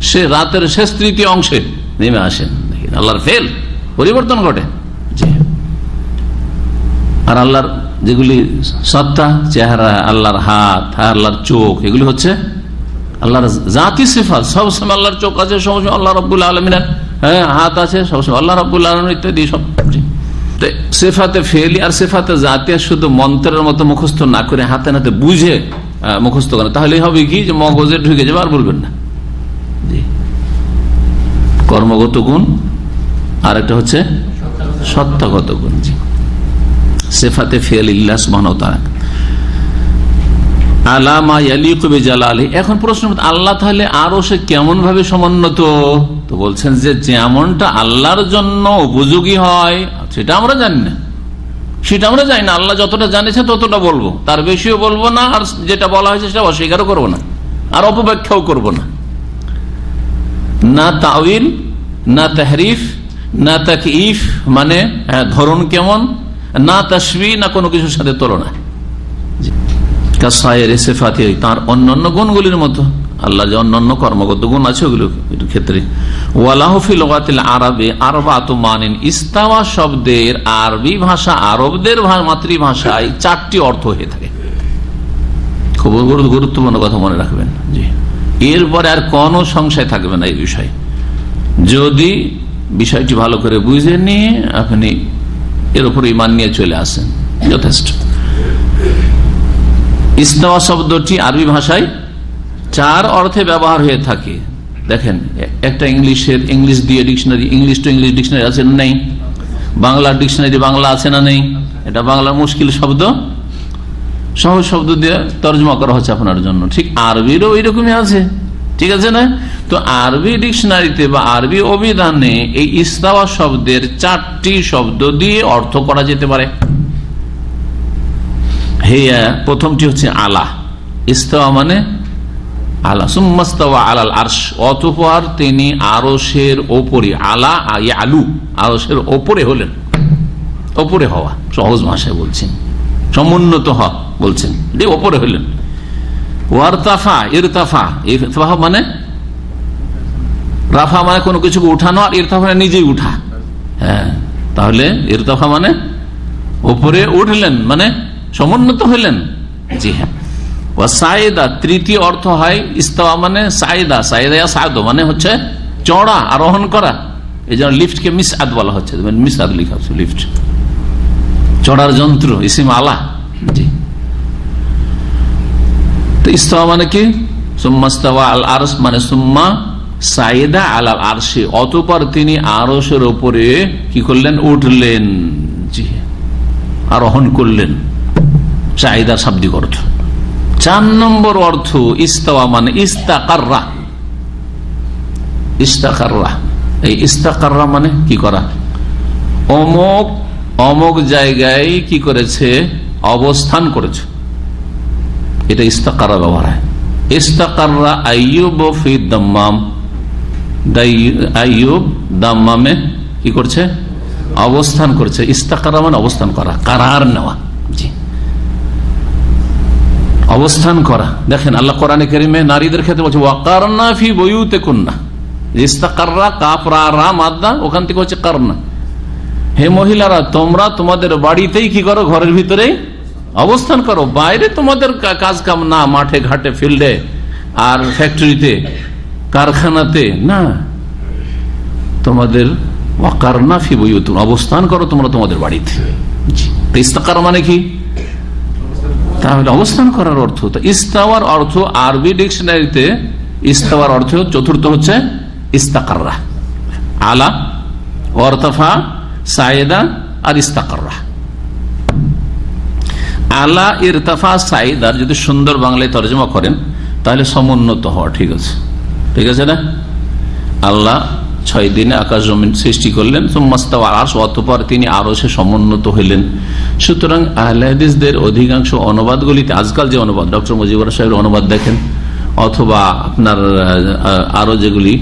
সে রাতের শেষ তৃতীয় অংশে নেমে আসেন। আল্লাহর ফেল, পরিবর্তন ঘটে। আর আল্লাহর যেগুলি সত্তা, চেহারা, আল্লাহর হাত, আল্লাহর চোখ, এগুলি হচ্ছে আল্লাহর জাতি সিফাত। সবসময় আল্লাহর চোখ আছে, সবসময় আল্লাহ রাব্বুল আলামিনের হাত আছে, সবসময় আল্লাহ রাব্বুল আলামিন ইত্যাদি সব। সিফাতে ফেলি আর সিফাতে জাতি শুধু মন্ত্রের মতো মুখস্থ না করে হাতে নাতে বুঝে মুখস্থ করে, তাহলে হবে কি যে মগজে ঢুকে যাবে, আর বলবেন না। কর্মগত গুণ আর একটা হচ্ছে সত্তাগত গুণ। জি, সিফাতে ফিআলিল্লাহ সুবহানাহু ওয়া তাআলা আলা মা ইয়ালিকু বিজালালিহি। এখন প্রশ্ন, আল্লাহ তাহলে আরো সে কেমন ভাবে সমুন্নত? তো বলছেন যে যেমনটা আল্লাহর জন্য উপযোগী হয় সেটা আমরা জানি না, সেটা আমরা জানি না। আল্লাহ যতটা জানেছে ততটা বলবো, তার বেশিও বলবো না, আর যেটা বলা হয়েছে সেটা অস্বীকারও করবো না, আর অপব্যাখ্যাও করবো না। না তাউইল, না তাহরিফ, না তাকইফ, মানে ধরন কেমন, না তাশবিহ, না কোনো কিছুর সাথে তুলনা। তার অন্যান্য গুণগুলির মতো আল্লাহ যে অন্যান্য কর্মগত গুণ আছে ওগুলোর ক্ষেত্রে। ওয়ালাহুফিল লগাতিল আরবে আরবাতু মানিন। ইস্তাওয়া শব্দের আরবি ভাষা, আরবদের মাতৃভাষায় 4টি অর্থ হয়ে থাকে। খুব গুরুত্বপূর্ণ কথা মনে রাখবেন। জি, এরপরে আর কোনো সংশয় থাকবে না এই বিষয়ে। যদি বিষয়টি ভালো করে বুঝে নিয়ে আপনি এর উপর ঈমান নিয়ে চলে আসেন, যথেষ্ট। ইস্তাওয়া শব্দটি আরবি ভাষায় 4 অর্থে ব্যবহার হয়ে থাকে। দেখেন, একটা ইংলিশ দিয়ে dictionary, English to English dictionary আছে না নেই? বাংলার ডিকশনারি বাংলা আছে না নেই? এটা বাংলার মুশকিল শব্দ সহজ শব্দ দিয়ে তর্জমা করা হচ্ছে আপনার জন্য। ঠিক আরবিরও ওই রকমই আছে, ঠিক আছে না? তো আরবি ডিকশনারিতে বা আরবি অভিধানে এই ইস্তাওয়া শব্দের 4টি শব্দ দিয়ে অর্থ করা যেতে পারে। প্রথমটি হচ্ছে আলা। ইস্তাওয়া মানে আলা, সুম্মাস্তাওয়া আলাল আরশ, অতঃপর তিনি আরশের ওপরে, আলা আলু, আরশের ওপরে হলেন। ওপরে হওয়া, সহজ ভাষায় বলছেন, সমুন্নত হওয়া বলছেন, ওপরে হলেন। ওয়ারতাফা ইরতাফা, ইরতাফা মানে রাফা মানে কোনো কিছুকে উঠানো, আর ইরতাফা মানে নিজেই উঠা। হ্যাঁ, তাহলে ইরতাফা মানে উপরে উঠলেন, মানে সমুন্নত হইলেন। জি হ্যাঁ। সাইদা তৃতীয় অর্থ হয় ইস্তাওয়া মানে সাইদা, সাইদা সাদো মানে হচ্ছে চড়া, আরোহণ করা। এই জন্য লিফটকে মিসআদ বলা হচ্ছে, মিসআদ লিখা হচ্ছে লিফট, চড়ার যন্ত্র, ইসিম আলা। জি, তো ইস্তাওয়া মানে কি? সুম্মা ইস্তাওয়া আল আরশ মানে সুম্মা সাইদা আলাল আরশি, অতঃপর তিনি আরশের উপরে কি করলেন? উঠলেন। জি, আরোহণ করলেন। সাইদার শাব্দিক অর্থ। 4 নম্বর অর্থ ইস্তাওয়া মানে ইস্তাকাররা। ইস্তাকাররা, এই ইস্তাকাররা মানে কি করা? অমুক অমুক জায়গায় কি করেছে? অবস্থান করেছে, এটা ইস্তাকাররা ব্যবহার হয়। ইস্তাকাররা আইয়ুব ফি দাম্মাম, আইয়ুব দাম্মামে কি করছে? অবস্থান করছে। ইস্তাকাররা মানে অবস্থান করা, কারার নেওয়া। জি, অবস্থান করা। দেখেন আল্লাহ কোরআনে কারীমে নারীদের ক্ষেত্রে বলছে ওয়াকারনা ফি বুয়ুতিকুন্না। ইস্তাকাররা কাফ রা রা মাদ্দা, ওখান থেকে হচ্ছে কারনা। হে মহিলারা, তোমরা তোমাদের বাড়িতেই কি করো? ঘরের ভিতরেই অবস্থান করো। বাইরে তোমাদের কাজ কাম না, মাঠে ঘাটে ফিল্ডে আর ফ্যাক্টরিতে কারখানাতে না, তোমাদের ওয়াকারনা ফি বুয়ুতিকুন্না, অবস্থান করো তোমরা তোমাদের বাড়িতে। ইস্তাকার মানে কি? তাহলে অবস্থান করার অর্থ। তো ইস্তাওয়ার অর্থ আরবি ডিকশনারিতে ইস্তাওয়ার অর্থ চতুর্থ হচ্ছে ইস্তাকাররা, আলা, ওয়ারতাফা, সাইদা আর ইস্তাকাররা। আলা, ইরতাফা, সাইদার যদি সুন্দর বাংলায় তর্জমা করেন তাহলে সমুন্নত হওয়া। ঠিক আছে, ঠিক আছে না? আল্লাহ 6 দিনে আকাশ জমিন সৃষ্টি করলেন, অতঃপর তিনি আরশে সমুন্নত হইলেন। সুতরাং আহলে হাদিসদের অধিকাংশ অনুবাদগুলিতে, আজকাল যে অনুবাদ ডক্টর মুজিবুর সাহেবের অনুবাদ দেখেন, অথবা আপনার আরো যেগুলি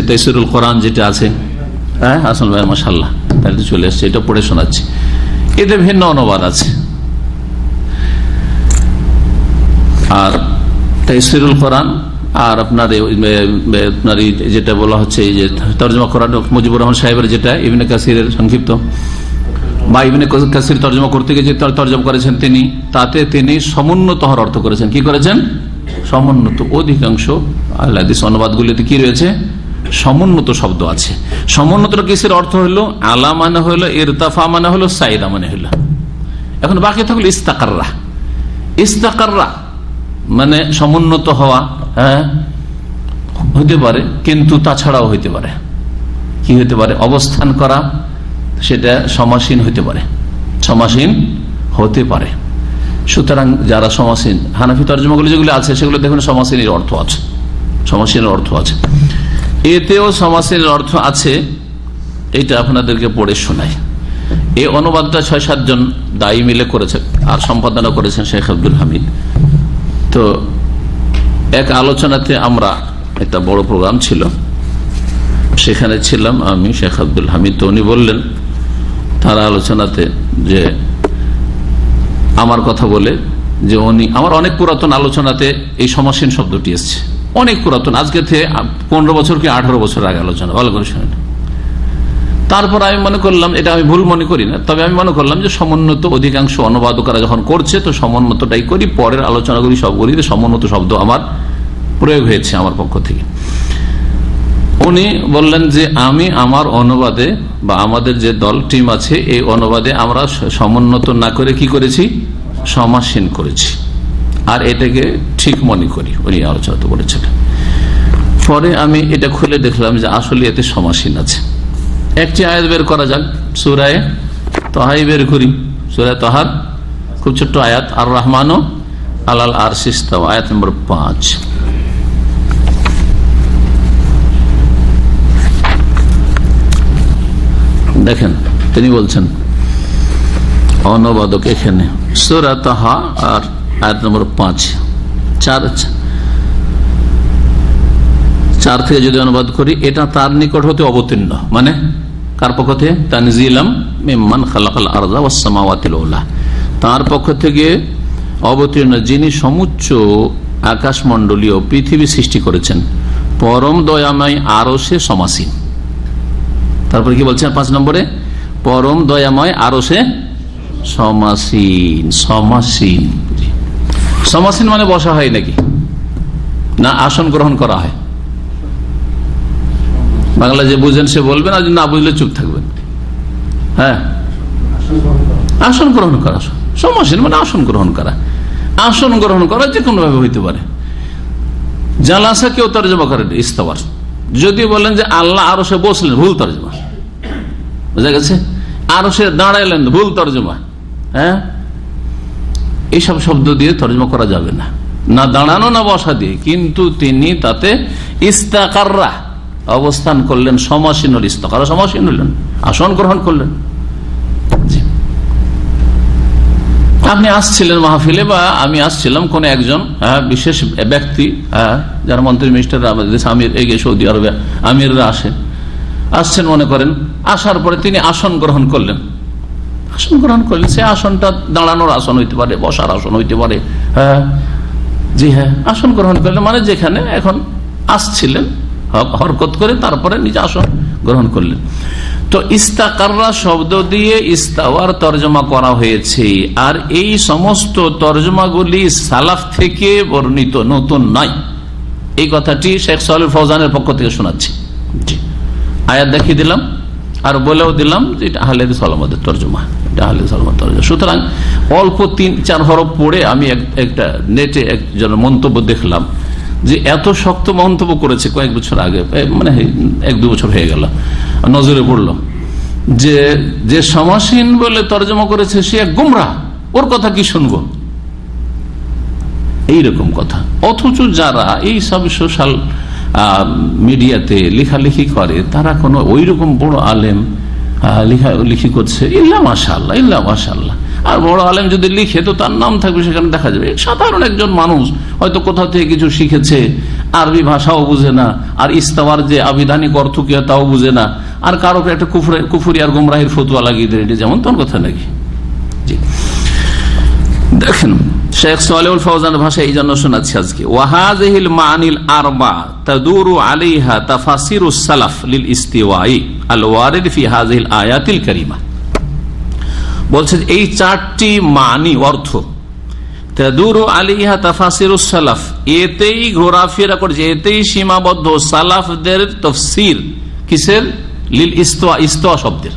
তাইসিরুল কোরআন যেটা আছে, হ্যাঁ হাসান ভাই মাশাআল্লাহ, তাহলে চলে আসছে, এটা পড়ে শোনাচ্ছি। এতে ভিন্ন অনুবাদ আছে। আর তাইসিরুল কোরআন আর আপনার যেটা বলা হচ্ছে এই যে তর্জমা করা মুজিবুর রহমান সাহেবের, যেটা ইবনে কাসিরের সংক্ষিপ্ত বা ইবনে কাসির তর্জমা করতে গিয়ে যে তর্জমা করেছেন তিনি, তাতে তিনি সমুন্নত হওয়ার অর্থ করেছেন। কি করেছেন? সমুন্নত। অধিকাংশ আহলে হাদিস অনুবাদগুলিতে কি রয়েছে? সমুন্নত শব্দ আছে। সমুন্নত কিসের অর্থ হলো? আলা মানে হলো, ইরতাফা মানে হলো, সাইদা মানে হলো। এখন বাকি থাকলো ইস্তাকাররা। ইস্তাকাররা মানে সমুন্নত হওয়া, হ্যাঁ হইতে পারে, কিন্তু তাছাড়াও হইতে পারে। কি হইতে পারে? অবস্থান করা, সেটা সমাসীন হইতে পারে, সমাসীন হতে পারে। সুতরাং যারা সমাসীন, হানাফি তর্জমাগুলো যেগুলো আছে সেগুলো দেখুন সমাসীনের অর্থ আছে, সমাসীনের অর্থ আছে, এতেও সমাসীনের অর্থ আছে। এইটা আপনাদেরকে পড়ে শোনাই। এই অনুবাদটা 6-7 জন দায়ী মিলে করেছে, আর সম্পাদনা করেছেন শেখ আব্দুল হামিদ। তো এক আলোচনাতে আমরা, একটা বড় প্রোগ্রাম ছিল, সেখানে ছিলাম আমি, শেখ আব্দুল হামিদ। তো উনি বললেন তারা আলোচনাতে যে আমার কথা বলে যে উনি, আমার অনেক পুরাতন আলোচনাতে এই সমাসীন শব্দটি এসছে, অনেক পুরাতন, আজকে থেকে 15 বছর কি 18 বছর আগে আলোচনা, ভালো করে শুনেন। তারপর আমি মনে করলাম, এটা আমি ভুল মনে করি না, তবে আমি মনে করলাম যে সমুন্নত অধিকাংশ অনুবাদকরা যখন করছে তো সমুন্নতটাই করি। পরের আলোচনাগুলি সবগুলিতে সমুন্নত শব্দ আমার প্রয়োগ হয়েছে আমার পক্ষ থেকে। উনি বললেন যে আমি আমার অনুবাদে বা আমাদের যে দল টিম আছে এই অনুবাদে আমরা সমুন্নত না করে কি করেছি? সমাসীন করেছি, আর এটাকে ঠিক মনে করি। উনি আলোচনা তো বলেছেন। পরে আমি এটা খুলে দেখলাম যে আসলে এতে সমাসীন আছে। একটি আয়াত বের করা যাক, সূরায়ে তাহাই বের করি। সূরা তাহার খুব ছোট্ট আয়াত, আর রহমানও আলাল আরশি ইস্তাওয়া, আয়াত নম্বর 5। দেখেন তিনি বলছেন, অনুবাদক এখানে সূরা তাহা আর আয়াত নম্বর 5, 4 থেকে যদি অনুবাদ করি, এটা তার নিকট হতে অবতীর্ণ, মানে কার পক্ষ থেকে? তানজিলাম মিম্মান খালাকাল আরযা ওয়াস সামাওয়াতিল উলা, তার পক্ষ থেকে অবতীর্ণ যিনি সমুচ্চ আকাশমণ্ডলীয় পৃথিবী সৃষ্টি করেছেন, পরম দয়াময় আরশে সমাসীন। তারপরে কি বলছেন 5 নম্বরে? পরম দয়াময় আরশে সমাসীন। সমাসীন, সমাসীন মানে বসা হয় নাকি, না আসন গ্রহণ করা হয়? বাংলা যে বুঝেন সে বলবেন, আর না বুঝলে চুপ থাকবেন। হ্যাঁ, আসন গ্রহণ করা। সমাসীন মানে আসন গ্রহণ করা। আসন গ্রহণ করা যে কোনো ভাবে হইতে পারে। জালাসা কেউ তর্জমা করেন ইস্তাওয়ার। যদি বলেন যে আল্লাহ আরশে বসলেন, ভুল তর্জমা। বুঝা গেছে? আরশে দাঁড়াইলেন, ভুল তর্জমা। হ্যাঁ, এইসব শব্দ দিয়ে তর্জমা করা যাবে না, না দাঁড়ানো না বসা দিয়ে। কিন্তু তিনি তাতে ইস্তাকাররা অবস্থান করলেন, সমাসীন হল। ইস্তাকারা সমাসীন হলেন, আসন গ্রহণ করলেন। আপনি আসছিলেন মাহফিলে, বা আমি আসছিলাম, কোন একজন বিশেষ ব্যক্তি, যারা মন্ত্রী মিনিস্টার, আমির, এগিয়ে সৌদি আরবে আমিররা আসছেন মনে করেন। আসার পরে তিনি আসন গ্রহণ করলেন। আসন গ্রহণ করলেন, সে আসনটা দাঁড়ানোর আসন হইতে পারে, বসার আসন হইতে পারে। হ্যাঁ, জি হ্যাঁ, আসন গ্রহণ করলেন মানে যেখানে এখন আসছিলেন হরকত করে, তারপরে নিজে আসন গ্রহণ করলেন। তো ইস্তাকাররা শব্দ দিয়ে ইস্তাওয়ার তর্জমা করা হয়েছে। আর এই সমস্ত তর্জমাগুলি সালাফ থেকে বর্ণিত, নতুন নয়। এই কথাটি শেখ সালেহ ফৌজানের পক্ষ থেকে শোনাচ্ছি। আয়াত দেখিয়ে দিলাম আর বলেও দিলাম যে এটা আহলে হাদিস ওয়াল জামাতের তর্জমা, এটা আহলে হাদিস ওয়াল জামাতের তর্জমা। সুতরাং অল্প 3-4 হরফ পড়ে আমি একটা নেটে একজন মন্তব্য দেখলাম যে এত শক্ত মন্তব্য করেছে কয়েক বছর আগে, মানে 1-2 বছর হয়ে গেল, নজরে পড়লো যে সমাসীন বলে তর্জমা করেছে সে এক গুমরাহ, ওর কথা কি শুনবো, এইরকম কথা। অথচ যারা এই সব সোশ্যাল মিডিয়াতে লেখালেখি করে তারা কোনো ওই রকম বড় আলেম লেখালেখি করছে, ইল্লা মাশাআল্লাহ, ইল্লা মাশাআল্লাহ। আর বড় আলেম যদি লিখে তো তার নাম থাকবে, সেখানে দেখা যাবে। সাধারণ একজন মানুষ হয়তো কোথাও থেকে কিছু শিখেছে, আরবি ভাষাও বুঝে না, আর ইস্তাওয়ার যে আবিধানিক অর্থ কি তাও বুঝে না, আর কারো একটা কুফরি আর গুমরাহির ফতোয়া লাগিয়ে দেয়, এটা যেমন তোর কথা নাকি। জি, দেখেন শেখ সালেহুল ফৌজানের ভাষায় এই জন্য শোনাচ্ছি আজকে। ওয়াহাযিহিল মাআনিল আরবা তাদুরু আলাইহা তাফাসিরুস সালাফ লিল ইস্তিওয়াই আল ওয়ারিদ ফি হাযিহিল আয়াতিল কারীমা। বলছে এই 4টি মানি অর্থ, তাদুরু আলাইহা তাফাসিরুস সালাফ, এতেই ঘোরাফেরা করছে, এতেই সীমাবদ্ধ সালাফদের তাফসীর। কিসের? লিল ইস্তিওয়া, ইস্তিওয়া শব্দের।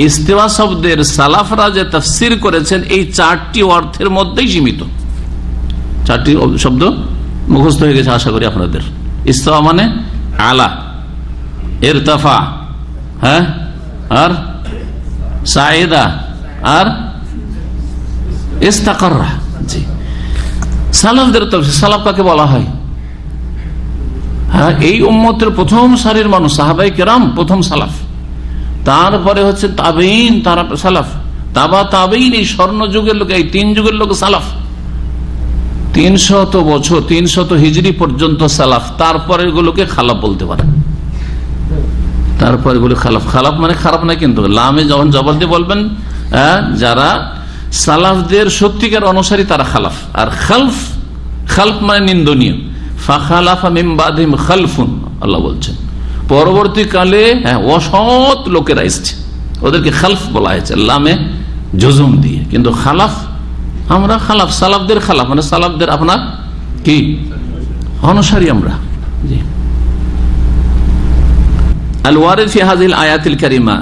ইস্তিওয়া শব্দের সালাফরা যে তাফসীর করেছেন এই 4টি অর্থের মধ্যেই সীমিত। 4টি শব্দ মুখস্থ হয়ে গেছে আশা করি আপনাদের। ইস্তিওয়া মানে আলা, ইরতাফা, হ্যাঁ, আর সাইদা, আর ইস্তাকাররা। জি, সালাফদের তাফসীর। সালাফ কাকে বলা হয়? হ্যাঁ, এই উম্মতের প্রথম সারির মানুষ, সাহাবায়ে কেরাম প্রথম সালাফ। তারপরে হচ্ছে তাবেঈন, তারা সালাফ, তাবা তাবেঈন, এই স্বর্ণ যুগের লোক, এই 3 যুগের লোক সালাফ। 300 বছর, 300 হিজরি পর্যন্ত সালাফ। তারপরে গুলোকে খালাফ বলতে পারে। তারপরে গুলো খালাফ। খালাফ মানে খারাপ না, কিন্তু লামে যখন জবর দিয়ে বলবেন, যারা সালাফদের সত্যিকার অনুসারী তারা খালাফ। আর খালফ, খালফ মানে নিন্দনীয়। ফাখালাফা মিন বাদিহিম খালফুন, আল্লাহ বলছেন পরবর্তীকালে অসৎ লোকেরা এসছে, ওদেরকে খালফ বলা হয়েছে লামে জজম দিয়ে। কিন্তু খালাফ, আমরা খালাফ, সালাফদের খালাফ মানে সালাফদের আপনার কি অনুসারী আমরা। জি, আল ওয়ারিদ ফি হাযিহিল আয়াতিল কারিমা,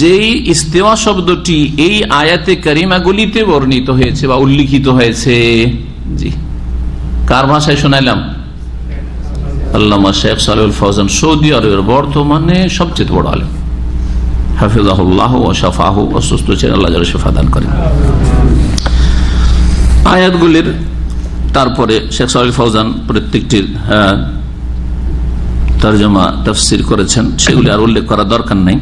যেই ইস্তিওয়া শব্দটি এই আয়াতে কারিমাগুলিতে বর্ণিত হয়েছে বা উল্লিখিত হয়েছে। জি, কার ভাষায় শোনাইলাম? আল্লামা শেখ সালেহুল ফৌজান, সৌদি আরবের বর্তমানে সবচেয়ে বড় আলেম, হাফিজাহুল্লাহ ওয়া শাফাহু, অসুস্থ ছিলেন, আল্লাহ যারা শিফা দান করেন। আয়াতগুলির তারপরে শেখ সালেহুল ফৌজান প্রত্যেকটির তরজমা তাফসীর করেছেন, সেগুলি আর উল্লেখ করা দরকার নাই।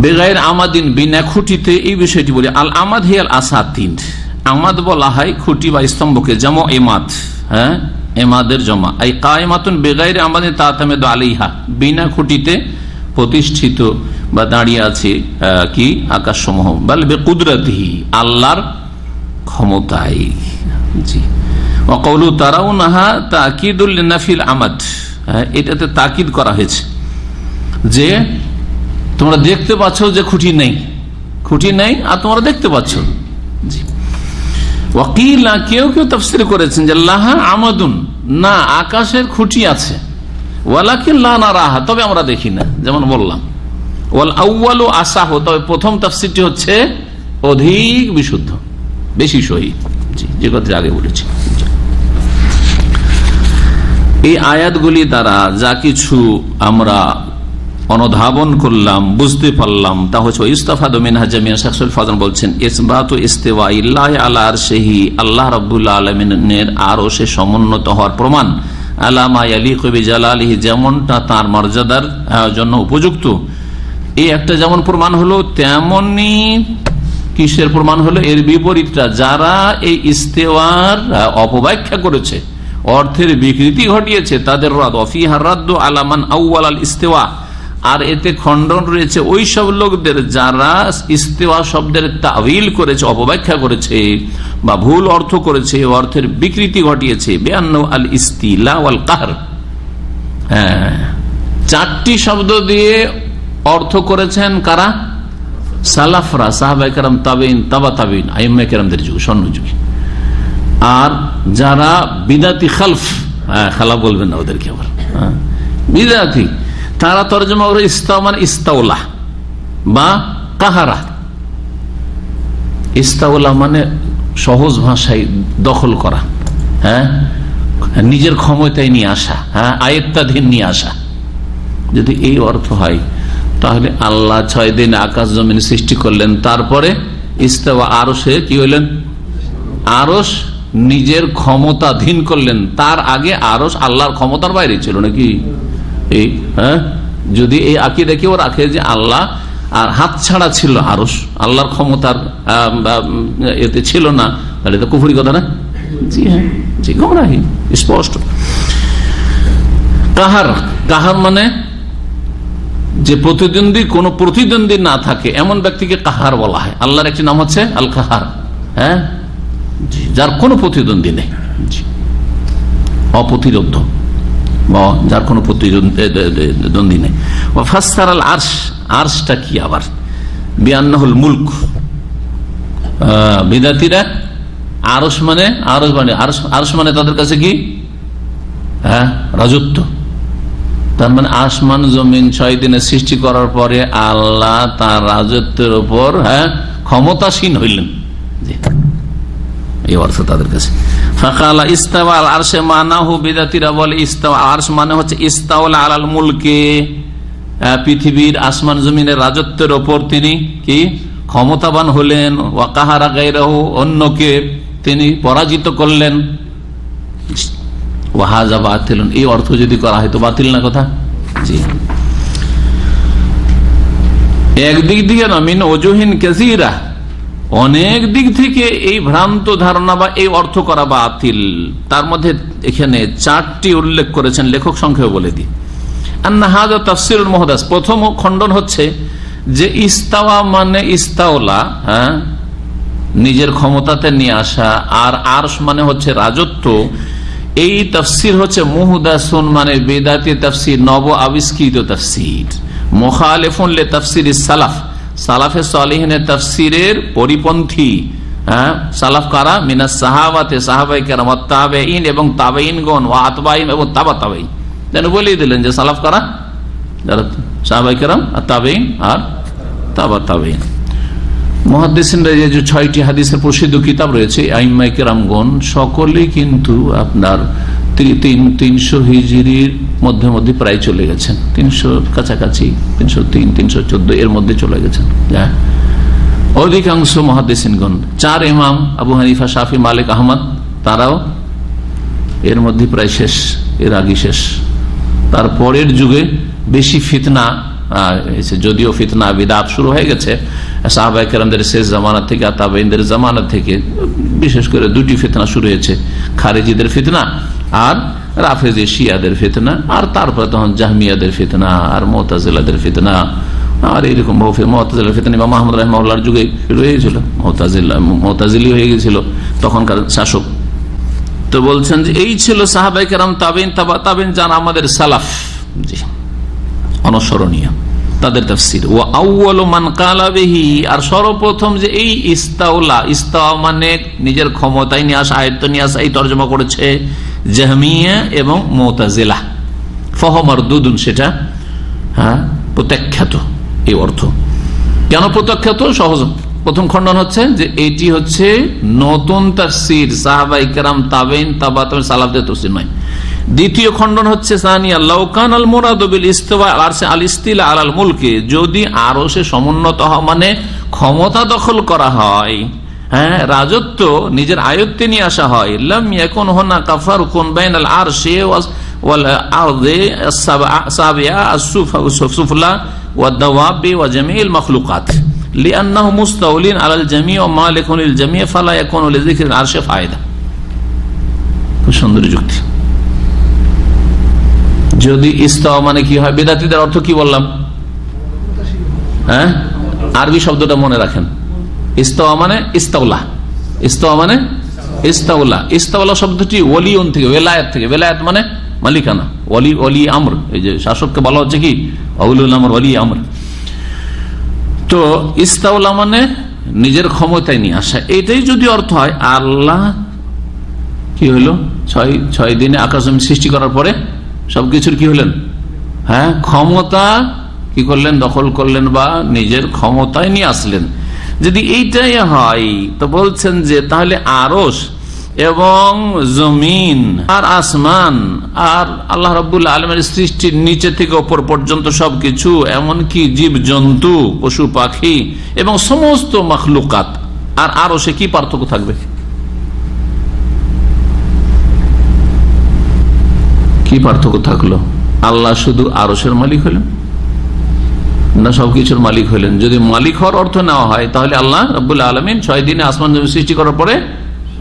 বেগায়ের আমাদিন, বিনা খুঁটিতে, এই বিষয়টি বলি। আল আমাদ হিয়াল আসাতিন, আমাদ বলা হয় খুঁটি বা স্তম্ভকে, জামা ইমাদ, হ্যাঁ, এমাদের জমা। এই কায়েমাতুন বেগাইরে আমাদের তাতামেদ আলাইহা, বিনা খুঁটিতে প্রতিষ্ঠিত বা দাঁড়িয়ে আছে কি আকাশসমূহ, বল বেকুদরতিহি, আল্লাহর ক্ষমতায়। জি, ওয়াকাউলু তারাউনাহা তাকিদুল লিনাফিল আমাদ, এটাতে তাকিদ করা হয়েছে যে তোমরা দেখতে পাচ্ছ যে খুঁটি নেই আর তোমরা দেখতে পাচ্ছ। ওয়াকিলা, কেউ তাফসীর করেছেন যে লাহা আমাদুন, না আকাশের খুঁটি আছে, ওয়ালাকিন লা নারাহা, তবে আমরা দেখি না, যেমন বললাম। ওয়াল আউয়ালু আসাহু, তবে প্রথম তাফসীরটি হচ্ছে অধিক বিশুদ্ধ, বেশি সহি, যে কথা আগে বলেছি। এই আয়াতগুলি দ্বারা যা কিছু আমরা অনুধাবন করলাম, বুঝতে পারলাম, তা হচ্ছে ইস্তাফাদু মিনহা জামিআন। শেখ সৈয়দ ফাযল বলছেন ইসবাতু ইস্তিওয়াইল্লাহি আলা আরশিহি, আল্লাহ রাব্বুল আলামিনের আরশে সমুন্নত হওয়ার প্রমাণ, আলা মা ইয়ালিকু বিজালালিহি, যেমনটা তার মর্যাদার জন্য উপযুক্ত। এই একটা যেমন প্রমাণ হলো, তেমনি কিসের প্রমাণ হলো? এর বিপরীতটা, যারা এই ইস্তেওয়ার অপব্যাখ্যা করেছে, অর্থের বিকৃতি ঘটিয়েছে, তাদের রাদ ফিহা রাদ্দু আলা মান আউয়াল আল ইস্তেওয়া, আর এতে খণ্ডন রয়েছে ওই সব লোকদের যারা ইস্তেওয়া শব্দের তাউইল করেছে, অপব্যাখ্যা করেছে বা ভুল অর্থ করেছে, অর্থের বিকৃতি ঘটিয়েছে। বিআন্নু আল ইস্তিলা ওয়াল কাহর, চারটি শব্দ দিয়ে অর্থ করেছেন কারা? সালাফরা, সাহাবায়ে কেরাম, তাবেঈন, তাবা তাবেঈন, আইম্মায়ে কেরামদের যুগ, স্বর্ণযুগী। আর যারা বিদাতি খালফ, খালা বলবেন না ওদেরকে আবার, বিদাতি, তারা তরজমা করে ইস্তাওয়া মানে ইস্তাওলা বা কাহারা। ইস্তাওলা মানে সহজ ভাষায় দখল করা, নিজের ক্ষমতায় নিয়ে আসা, আয়ত্তাধীন নিয়ে আসা। যদি এই অর্থ হয়, তাহলে আল্লাহ 6 দিন আকাশ জমিন সৃষ্টি করলেন, তারপরে ইস্তাওয়া আরশে কি হইলেন? আরশ নিজের ক্ষমতাধীন করলেন। তার আগে আরশ আল্লাহর ক্ষমতার বাইরে ছিল নাকি? এই যদি এই আকীদা কেউ রাখে যে আল্লাহ আর হাত ছাড়া ছিল আরশ, আল্লাহর ক্ষমতার এতে ছিল না, তাহলে তো কুফরি কথা না? জি হ্যাঁ, জি, গোমরাহি স্পষ্ট। কাহার, কাহার মানে যে প্রতিদ্বন্দ্বী, কোন প্রতিদ্বন্দ্বী না থাকে এমন ব্যক্তিকে কাহার বলা হয়। আল্লাহর একটি নাম হচ্ছে আল কাহার, যার কোনো প্রতিদ্বন্দ্বী নেই, অপ্রতিরোধ্য, যার কোনো প্রতিদ্বন্দ্বী নেই। ফাসসার আল আরশ, আরশটা কি আবার? বিআন্নাহুল মুলক। বিদাতিরা আরশ মানে আরশ মানে তাদের কাছে কি? রাজত্ব। তার মানে আসমান জমিন 6 দিনে সৃষ্টি করার পরে আল্লাহ তার রাজত্বের উপর ক্ষমতাসীন হইলেন, এই অর্থ তাদের কাছে। ফাকালা ইস্তাওয়া আল আরশে মানাহু, বিদাতিরা বলে ইস্তাওয়া আরশ মানে হচ্ছে ইস্তাওলা আলাল মুলকে, পৃথিবীর আসমান জমিনের রাজত্বের উপর তিনি কি ক্ষমতাবান হলেন। ওয়া কাহারা গায়রাহু, অন্যকে তিনি পরাজিত করলেন। ওয়াহাজা বাতিলুন, এই অর্থ যদি করা হয় তো বাতিল না কথা? জি, একদিক দিয়ে না, মিন ওজুহিন কাসীরা, অনেক দিক থেকে এই ভ্রান্ত ধারণা বা এই অর্থ করা বাতিল। তার মধ্যে এখানে 4টি উল্লেখ করেছেন লেখক, সংক্ষেপে বলে দিই। আন্না হাযা তাফসীরুল মুহদাস, প্রথম খণ্ডন হচ্ছে যে ইস্তাওয়া মানে ইস্তাওলা, নিজের ক্ষমতাতে নিয়ে আসা, আর আরশ মানে হচ্ছে রাজত্ব। এই তাফসীর হচ্ছে মুহদাসুন মানে বেদাতি তাফসীর, নব আবিষ্কৃত তাফসীর। মুখালিফুন লি তাফসীরিস সালাফ, সালাফে সালিহিনের তাফসীরের পরিপন্থী। সালাফ কারা? মিনাস সাহাবাতে, সাহাবায়ে কেরাম, ওয়াত তাবেঈন এবং তাবেঈনগণ, ওয়া আতবাঈন এবং তাবা তাবেঈন। যেন বলেই দিলেন যে সালাফ কারা? যারা সাহাবায়ে কেরাম, আর তাবেঈন আর তাবা তাবেঈন। মুহাদ্দিসিনরা যে 6টি হাদিসের প্রসিদ্ধ কিতাব রয়েছে, আইম্মায়ে কেরামগণ সকলেই কিন্তু আপনার 300 হিজরির মধ্যে মধ্যে প্রায় চলে গেছেন, 300 কাছাকাছি, 303, 314 এর মধ্যে চলে গেছেন অধিকাংশ মুহাদ্দিসিনগণ। 4 ইমাম আবু হানিফা, শাফি, মালিক, আহমদ, তারাও এর মধ্যে প্রায় শেষ, এর আগে শেষ। তারপরের যুগে বেশি ফিতনা, যদিও ফিতনা বিদআত শুরু হয়ে গেছে সাহাবায়ে কেরামদের শেষ জামানা থেকে আর তাবেঈনদের জামানা থেকে, বিশেষ করে 2টি ফিতনা শুরু হয়েছে, খারিজিদের ফিতনা আর রাফেজি শিয়াদের ফিতনা, আর তারপর তখন জাহমিয়াদের ফিতনা আর মুতাজিলাদের ফিতনা, আর এইরকম মুতাজিলার ফিতনা ইমাম আহমদ রাহিমাহুল্লাহর যুগে শুরু হয়ে গেছিল। মুতাজিলি হয়ে গেছিল তখনকার শাসক, তো বলছেন যে এই ছিল সাহাবায়ে কেরাম, তাবেইন, তাবা তাবেইন, যারা আমাদের সালাফ, জি, অনুসরণীয়, তাদের তাফসীর। ওয়া আউয়ালু মান ক্বালা বিহি, আর সর্বপ্রথম যে এই ইস্তাওলা, ইস্তাওয়া মানে নিজের ক্ষমতায় নিয়ে আসা, আয়ত্ত নিয়ে আসা, এই তরজমা করেছে জাহমিয়া এবং মুতাজিলা। ফাহু মারদুদুন, সেটা প্রত্যাখ্যাত, এই অর্থ। কেন প্রত্যাখ্যাত? সহজ, প্রথম খণ্ডন হচ্ছে যে এটি হচ্ছে নতুন তাফসীর, সাহাবায়ে কেরাম, তাবেইন, তাবা তাবেইন, সালাফদের তাফসীর নয়। দ্বিতীয় খণ্ডন হচ্ছে সানিয়া লাউ কানাল মুরাদু বিল ইস্তিওয়া আল ইস্তিলা আলাল মুলকি, যদি আরশে সমুন্নত হওয়া মানে ক্ষমতা দখল করা হয়, হ্যাঁ, রাজত্ব নিজের আয়ত্তে নিয়ে আসা হয়, লাম ইয়াকুন হুনাকা ফারকুন বাইনাল আরশি ওয়াল আরদি সাবিয়া as-sufla ওয়াদ দাওয়াবি ওয়া জামিল মাখলুকাত লিআন্নাহু মুস্তাউলিন আলাল জামি' ওয়া মালিকুন লিল জামি' ফালা ইয়াকুনু লিযিকরিল আরশি ফায়দা। খুব সুন্দর যুক্তি। যদি ইস্তাওয়া মানে কি হয়, বিদাতীদের অর্থ কি বললাম? হ্যাঁ, আরবি শব্দটা মনে রাখেন। ইস্তাওয়া মানে ইস্তাওলা, ইস্তাওয়া মানে ইস্তাওলা। ইস্তাওলা শব্দটি ওলিয়ন থেকে, ওয়ালায়াত থেকে, ওয়ালায়াত মানে মালিকানা, ওলি, ওলি আমর, এই যে শাসককে বলা হচ্ছে কি ওলিউল আমর, ওলি আমর। তো ইস্তাওলা মানে নিজের ক্ষমতায় নিয়ে আসা, এটাই যদি অর্থ হয়, আল্লাহ কি হলো, ছয় দিনে আকাশ জমিন সৃষ্টি করার পরে সবকিছুর কি হলেন, হ্যাঁ, ক্ষমতা কি করলেন, দখল করলেন, বা নিজের ক্ষমতায় নিয়ে আসলেন। যদি এইটাই হয় তো বলছেন যে তাহলে আরশ এবং জমিন আর আসমান আর আল্লাহ রাব্বুল আলামিনের সৃষ্টির নিচে থেকে উপর পর্যন্ত সবকিছু, এমনকি জীব জন্তু, পশু পাখি এবং সমস্ত মাখলুকাত, আর আরশে কি পার্থক্য থাকবে? কি পার্থক্য থাকলো? আল্লাহ শুধু আরশের মালিক হলেন না সবকিছুর মালিক হলেন? যদি মালিক হওয়ার অর্থ নেওয়া হয় তাহলে আল্লাহ রাব্বুল আলামিন 6 দিনে আসমান জমিন সৃষ্টি করার পরে,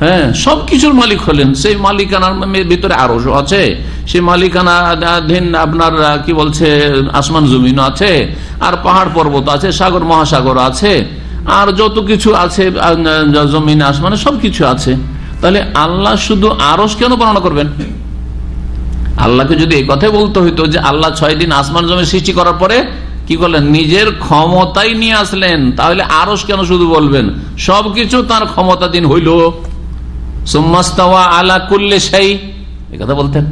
হ্যাঁ, সবকিছুর মালিক হলেন। সেই মালিকানার ভিতরে আরশও আছে, সেই মালিকানাধীন আপনার কি বলছে আসমান জমিন আছে, আর পাহাড় পর্বত আছে, সাগর মহাসাগর আছে, আর যত কিছু আছে জমিন আসমানে সবকিছু আছে। তাহলে আল্লাহ শুধু আরশ কেন বর্ণনা করবেন? আল্লাহকে যদি এই কথাই বলতে হইতো যে আল্লাহ 6 দিন আসমান জমিন সৃষ্টি করার পরে কি করলেন, নিজের ক্ষমতায় নিয়ে আসলেন, তাহলে আরশ কেন শুধু বলবেন? সবকিছু তার ক্ষমতাধীন হইল। সুম্মাস্তাওয়া আলা কুল্লি শাই, এই কথা বলতেন,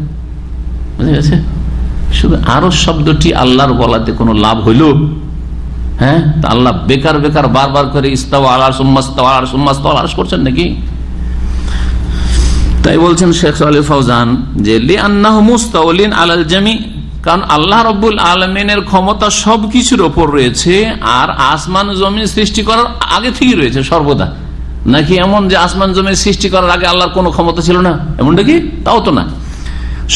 বুঝে গেছে? শুধু আরশ শব্দটি আল্লাহর বলাতে কোনো লাভ হইল? হ্যাঁ, আল্লাহ বেকার বেকার বারবার করে ইস্তাওয়া আলা সুম্মাস্তাওয়া আলা সুম্মাস্তাওয়া আলা করছেন নাকি? তাই বলছেন শেখ সালেহ ফাউজান যে লিআন্নাহু মুস্তাউলিন আলাল জামি, কারণ আল্লাহ রাব্বুল আলামিনের ক্ষমতা সবকিছুর উপর রয়েছে, আর আসমান জমিন সৃষ্টি করার আগে থেকেই রয়েছে সর্বদা। নাকি এমন যে আসমান জমিন সৃষ্টি করার আগে আল্লাহর কোনো ক্ষমতা ছিল না, এমনটা কি? তাও তো না,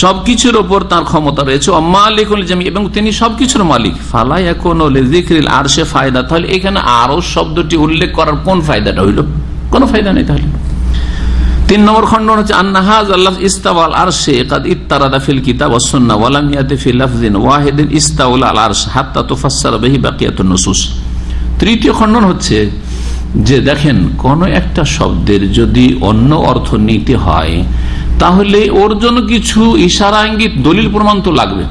সবকিছুর উপর তার ক্ষমতা রয়েছে। মালিকুল জামি, এবং তিনি সবকিছুর মালিক। ফালা ইয়াকুনু লিযিকরিল আরশি ফায়দা, তাহলে এখানে আরশ শব্দটি উল্লেখ করার কোন ফায়দাটা হইল? কোনো ফায়দা নেই। তাহলে 3 নম্বর খণ্ডন হচ্ছে আন্না হাযা লাফজ ইস্তাওয়া আল আরশি কাদ ইত্তারাদা ফিল কিতাব ওয়াস সুন্নাহ ওয়া লাম ইয়াতি ফি লাফজিন ওয়াহিদিন ইস্তাওলা আল আরশ হাত্তা তুফাসসারা বিহি বাকিয়াতুন নুসুস। তৃতীয় খণ্ডন হচ্ছে যে দেখেন, কোন একটা শব্দের যদি অন্য অর্থ নিতে হয় তাহলে ওর জন্য কিছু ইশারা, ইঙ্গিত, দলিল প্রমাণ তো লাগবে।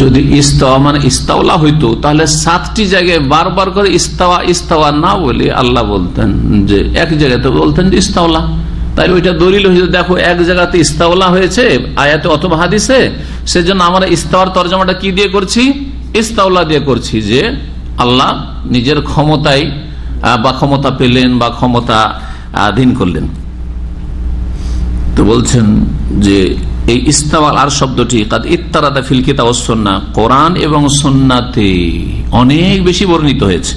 যদি ইস্তাওয়া মানে ইস্তাওলা হইতো তাহলে 7টি জায়গায় বারবার করে ইস্তাওয়া ইস্তাওয়া না বলে আল্লাহ বলতেন যে এক জায়গাতে বলতেন যে ইস্তাওলা, তাই ওইটা দলিল হয়েছে। দেখো এক জায়গাতে ইস্তাওলা হয়েছে আয়াতে অথবা হাদিসে, সেজন্য আমরা ইস্তাওয়ার তরজমাটা কি দিয়ে করছি? ইস্তাওলা দিয়ে করছি, যে আল্লাহ নিজের ক্ষমতায় বা ক্ষমতা পেলেন বা ক্ষমতা আধীন করলেন। তো বলছেন যে এই ইস্তাওয়াল আর শব্দটি কাদ ইত্তারাদা ফিল কিতাব ওয়াস সুন্নাহ, কোরআন এবং সুন্নাতে অনেক বেশি বর্ণিত হয়েছে।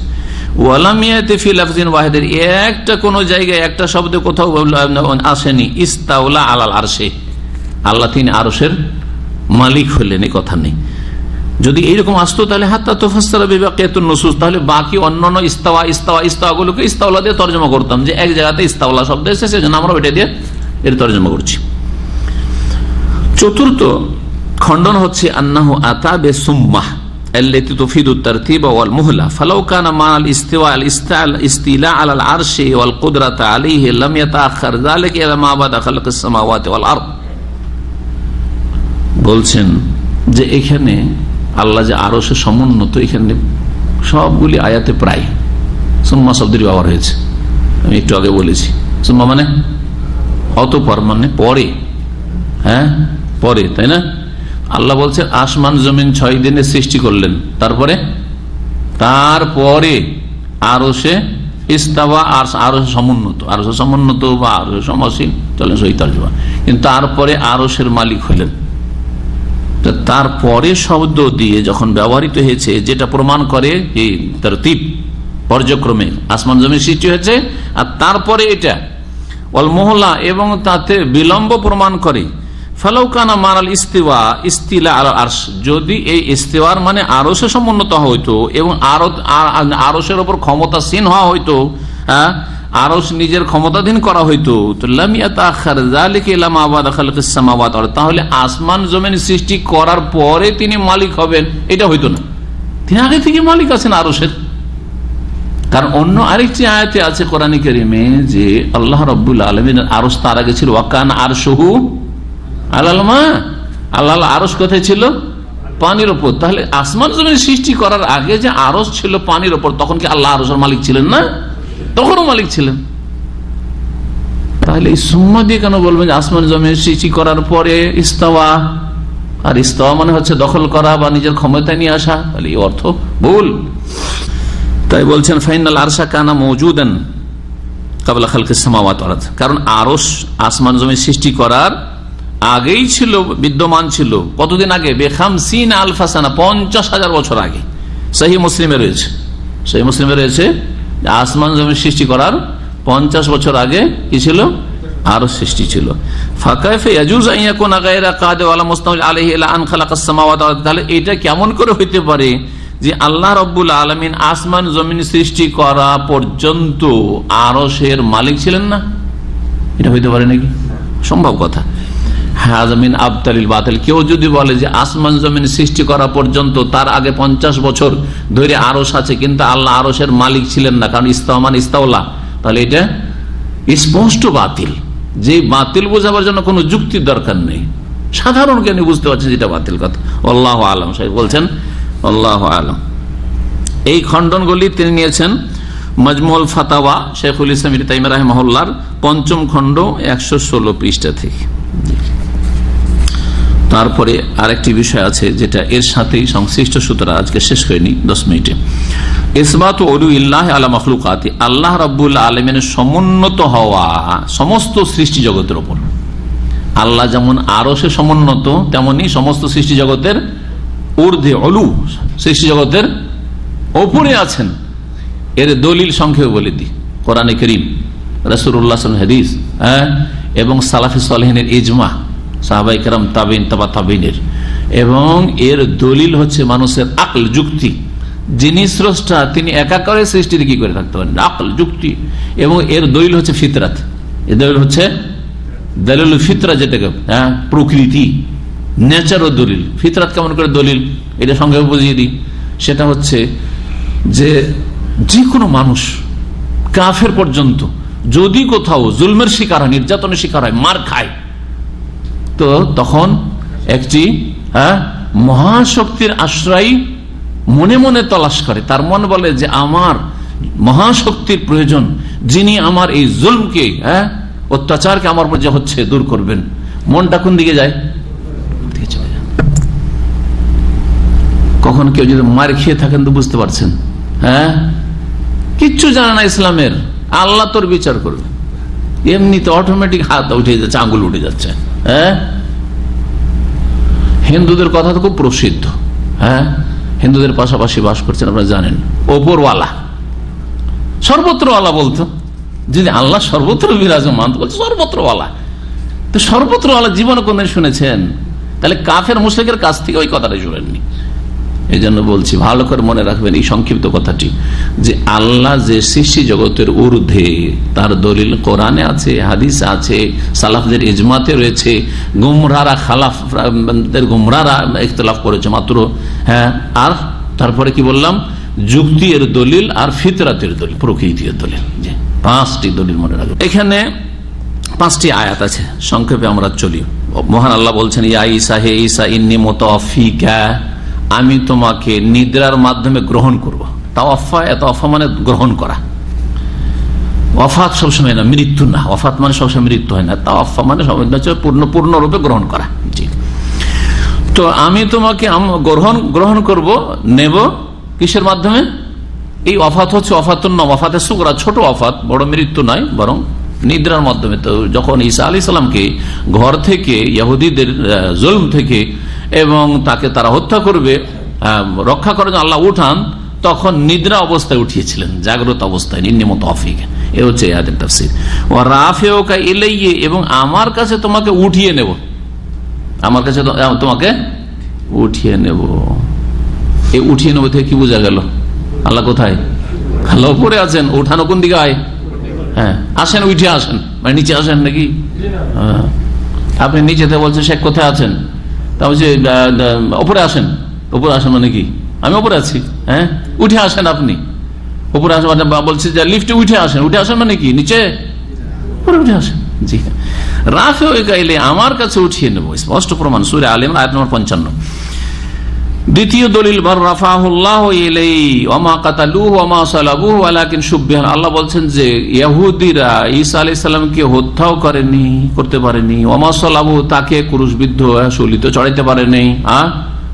ওয়ালাম ইয়াতি ফি লাফজিন ওয়াহিদিন, একটা কোন জায়গায় একটা শব্দ কোথাও আসেনি ইস্তাওলা আলাল আরশি, আল্লাহ তিনি আরশের মালিক হলেন, এই কথা নেই। যদি এইরকম আসতো তাহলে হাত্তা তুফাসসারা বিবাকিয়াতুন নুসুস, তাহলে বাকি অন্যান্য ইস্তাওয়া ইস্তাওয়া ইস্তাওয়াগুলোকে ইস্তাওলা দিয়ে তরজমা করতাম, যে এক জায়গাতে ইস্তাওলা শব্দ এসেছে সেজন্য আমরা ওইটা দিয়ে এর তরজমা করছি। চতুর্থ খণ্ডন হচ্ছে আন্নাহু আতা বে সুম্মাহ, التي تفيد الترتيب والمهلة فلو كان مع الاستيلاء على العرش والقدرة عليه لم يتأخر ذلك إلى ما بعد خلق السماوات والأرض বলছেন যে এখানে আল্লাহ যে আরশে সমুন্নত, এখানে সবগুলি আয়াতে প্রায় সুম্মা শব্দের ব্যবহার হয়েছে। আমি একটু আগে বলেছি সুম্মা মানে অতঃপর, মানে পরে, হ্যাঁ পরে, তাই না? আল্লাহ বলছেন আসমান জমিন 6 দিনে সৃষ্টি করলেন, তারপরে আরশে ইস্তাওয়া, আরশে সমুন্নত, আরশে সমুন্নত বা আরশে সমাসীন, চলেন সহি তরজমা। কিন্তু তারপরে আরশের মালিক হলেন। তারপরে শব্দ দিয়ে যখন ব্যবহৃত হয়েছে, যেটা প্রমাণ করে এই তরতিব, পর্যায়ক্রমে আসমান জমিন সৃষ্টি হয়েছে, আর তারপরে এটা ওয়াল মুহলা, এবং তাতে বিলম্ব প্রমাণ করে। ফালাউকানা মানাল ইস্তিওয়া ইস্তিলা আল আরশ, যদি এই ইস্তিওয়ার মানে আরশে সমুন্নত হইতো এবং আরশের উপর ক্ষমতাসীন হওয়া হইতো, আরশ নিজের ক্ষমতাধীন করা হইতো, তো লাম ইয়াতাআখার যালিকা ইলা মা বাদা খালকিস সামাওয়াত, তাহলে আসমান জমিন সৃষ্টি করার পরে তিনি মালিক হবেন, এটা হইতো না। তিনি আগে থেকে মালিক আছেন আরশের। কারণ অন্য আরেকটি আয়াতে আছে কোরআনে কারিমে যে আল্লাহ রাব্বুল আলামিনের আরশ তার আগে ছিল ওয়াকান আরশুহু আলাল মা, আল্লাহ আরশ কোথায় ছিল? পানির উপর। তাহলে আসমান জমিন সৃষ্টি করার আগে যে আরশ ছিল পানির উপর, তখন কি আল্লাহ আরশের মালিক ছিলেন না? তখনও মালিক ছিলেন। তাহলে এই সুম্মা দিয়ে কেন বলবেন যে আসমান জমিন সৃষ্টি করার পরে ইস্তাওয়া? আর ইস্তাওয়া মানে হচ্ছে দখল করা বা নিজের ক্ষমতায় নিয়ে আসা, তাহলে এই অর্থ ভুল। তাই বলছেন ফাইনাল আরশা কানা মওজুদান ক্বাবলা খালকিস সামাওয়াতি ওয়াল আরদ, কারণ আরশ আসমান জমিন সৃষ্টি করার আগেই ছিল, বিদ্যমান ছিল। কতদিন আগে? বে50 আলফা সানা, 50,000 বছর আগে। সহিহ মুসলিমে রয়েছে, সহিহ মুসলিমে রয়েছে আসমান জমিন সৃষ্টি করার 50 বছর আগে কি ছিল? আরশ সৃষ্টি ছিল। ফাকাইফা ইয়াজুজ আন ইয়াকুনা গায়রা কাদির ওয়ালা মুস্তাওইল আলাইহি ইলা আন খালাকাস সামাওয়াতি ওয়াল আরদ, তাহলে এটা কেমন করে হইতে পারে যে আল্লাহ রাব্বুল আলামিন আসমান জমিন সৃষ্টি করা পর্যন্ত আরশের মালিক ছিলেন না? এটা হইতে পারে নাকি? সম্ভব কথা। হাজামিন আবতালিল বাতিল, কেউ যদি বলে যে আসমান জমিন সৃষ্টি করা পর্যন্ত তার আগে 50 বছর ধরে আরশ আছে, কিন্তু আল্লাহ আরশের মালিক ছিলেন না, কারণ ইস্তাওমান ইস্তাওলা, তাহলে এটা স্পষ্ট বাতিল। যে বাতিল বোঝাবার জন্য কোনো যুক্তির দরকার নেই, সাধারণ জ্ঞানী বুঝতে পারছেন যেটা বাতিল কথা। আল্লাহু আলাম। সাহেব বলছেন আল্লাহু আলাম। এই খণ্ডনগুলি তিনি নিয়েছেন মাজমুউল ফাতাওয়া শেখুল ইসলাম ইবনে তাইমিয়া রাহিমাহুল্লাহর 5ম খণ্ড 116 পৃষ্ঠা থেকে। তারপরে আরেকটি বিষয় আছে যেটা এর সাথেই সংশ্লিষ্ট, সুতরাং আজকে শেষ হয়নি 10 মিনিটে। ইসবাতু উলুইল্লাহি আলা মাখলুকাতি, আল্লাহ রাব্বুল আলামিনের সমুন্নত হওয়া সমস্ত সৃষ্টি জগতের উপর। আল্লাহ যেমন আরশে সমুন্নত, তেমনি সমস্ত সৃষ্টি জগতের ঊর্ধ্বে, উলু, সৃষ্টি জগতের উপরে আছেন। এর দলিল সংক্ষেপে বলে দিই, কোরআনে কারীম, রাসূলুল্লাহ সাল্লাল্লাহু আলাইহি ওয়াসাল্লাম হাদিস, এবং সালাফে সালেহিনের ইজমা, সাহাবায়ে কেরাম, তাবেঈন, তাবা তাবেঈনের। এবং এর দলিল হচ্ছে মানুষের আকল, যুক্তি। যিনি স্রষ্টা তিনি একাকারে সৃষ্টির কি করে থাকতে পারেন? আকল, যুক্তি। এবং এর দলিল হচ্ছে ফিতরাত। এর দলিল হচ্ছে দলিলুল ফিতরা, যেটাকে প্রকৃতি, নেচার ও দলিল। ফিতরাত কেমন করে দলিল? এটা সংক্ষেপে বুঝিয়ে দিই। সেটা হচ্ছে যে যে কোনো মানুষ, কাফের পর্যন্ত, যদি কোথাও জুলমের শিকার হয়, নির্যাতনের শিকার হয়, মার খায়, তো তখন একটি মহাশক্তির আশ্রয় মনে মনে তলাশ করে। তার মন বলে যে আমার মহাশক্তির প্রয়োজন, যিনি আমার এই জুলমকে, অত্যাচারকে আমার উপর যে হচ্ছে দূর করবেন। মনটা কোন দিকে যায়? কখন কেউ যদি মার খেয়ে থাকেন তো বুঝতে পারছেন, কিচ্ছু জানে না ইসলামের, আল্লাহ তোর বিচার করবে, এমনিতে অটোমেটিক হাত উঠে যাচ্ছে, আঙ্গুল উঠে যাচ্ছে। হিন্দুদের কথা তো খুব প্রসিদ্ধ। হিন্দুদের পাশাপাশি বাস করছেন, আপনারা জানেন, ওপরওয়ালা, সর্বত্রওয়ালা বলতো। যদি আল্লাহ সর্বত্র বিরাজমান, বলছে সর্বত্রওয়ালা। তো সর্বত্রওয়ালা জীবনে কোনদিন শুনেছেন? তাহলে কাফের মুশরিকের কাছ থেকে ওই কথাটা শুনেননি। এই জন্য বলছি, ভালো করে মনে রাখবেন এই সংক্ষিপ্ত কথাটি, যে আল্লাহ যে সৃষ্টি জগতের ঊর্ধ্বে, তার দলিল কোরআনে আছে, হাদিসে আছে, সালাফদের ইজমাতে রয়েছে। গুমরারা, খালাফদের গুমরারা ইখতিলাফ করেছে মাত্র, আর তারপরে কি বললাম, যুক্তি এর দলিল আর ফিতরাতের দলিল, প্রকৃতির দলিল, যে 5টি দলিল মনে রাখবেন। এখানে 5টি আয়াত আছে, সংক্ষেপে আমরা চলি। মহান আল্লাহ বলছেন, ইয়া ঈসা, হে ঈসা, ইন্নী মুতাওয়াফিকা, আমি তোমাকে নিদ্রার মাধ্যমে গ্রহণ করব। তাওয়াফা মানে গ্রহণ করা। ওয়াফাত সবসময় না, মৃত্যু না। ওয়াফাত মানে সবসময় মৃত্যু হয় না। তাওয়াফা মানে পূর্ণরূপে গ্রহণ করা। জি, তো আমি তোমাকে গ্রহণ করব, নেব কিসের মাধ্যমে? এই ওয়াফাত হচ্ছে ওয়াফাতুন নম, ওয়াফাতে সুগরা, ছোট ওয়াফাত, বড় মৃত্যু নয়, বরং নিদ্রার মাধ্যমে। তো যখন ঈসা আলাইহিস সালামকে ঘর থেকে ইহুদীদের জুলম থেকে এবং তাকে তারা হত্যা করবে, রক্ষা করার জন্য আল্লাহ উঠান, তখন নিদ্রা অবস্থায় উঠিয়েছিলেন, জাগ্রত অবস্থায়। ইন্নী মুতাওয়াফিকা, এ হচ্ছে আয়াতের তাফসীর। ওয়া রাফিউকা ইলাইহি, এবং আমার কাছে তোমাকে উঠিয়ে নেব, আমার কাছে তোমাকে উঠিয়ে নেব। এই উঠিয়ে নেব থেকে কি বোঝা গেল? আল্লাহ কোথায়? আল্লাহ উপরে আছেন। উঠানো কোন দিকে হয়? হ্যাঁ, আসেন, উঠে আসেন, মানে নিচে আসেন নাকি? আপনি নিচেতে বলছেন শেখ কোথায় আছেন, তা বলছে উপরে আসেন। উপরে আসেন মানে কি? আমি উপরে আছি। হ্যাঁ, উঠে আসেন, আপনি উপরে আসেন মানে বলছে যে লিফটে উঠে আসেন। উঠে আসেন মানে কি? নিচে উপরে উঠে আসেন। জি, রাফে গাইলে আমার কাছে উঠিয়ে নেব, স্পষ্ট প্রমাণ সূরা আলে ইমরান আয়াত নম্বর 55। দ্বিতীয় দলিল, বার রাফাহুল্লাহু ইলাইহি ওয়া মা কাতালুহু ওয়া মা সালাবুহু ওয়ালাকিন শুববিহা। আল্লাহ বলছেন যে ইহুদিরা ঈসা আলাইহিস সালামকে হত্যাও করতে পারেনি, ওয়া মা সালাবুহু, তাকে ক্রুশবিদ্ধ শূলিতে চড়াইতে পারেনি,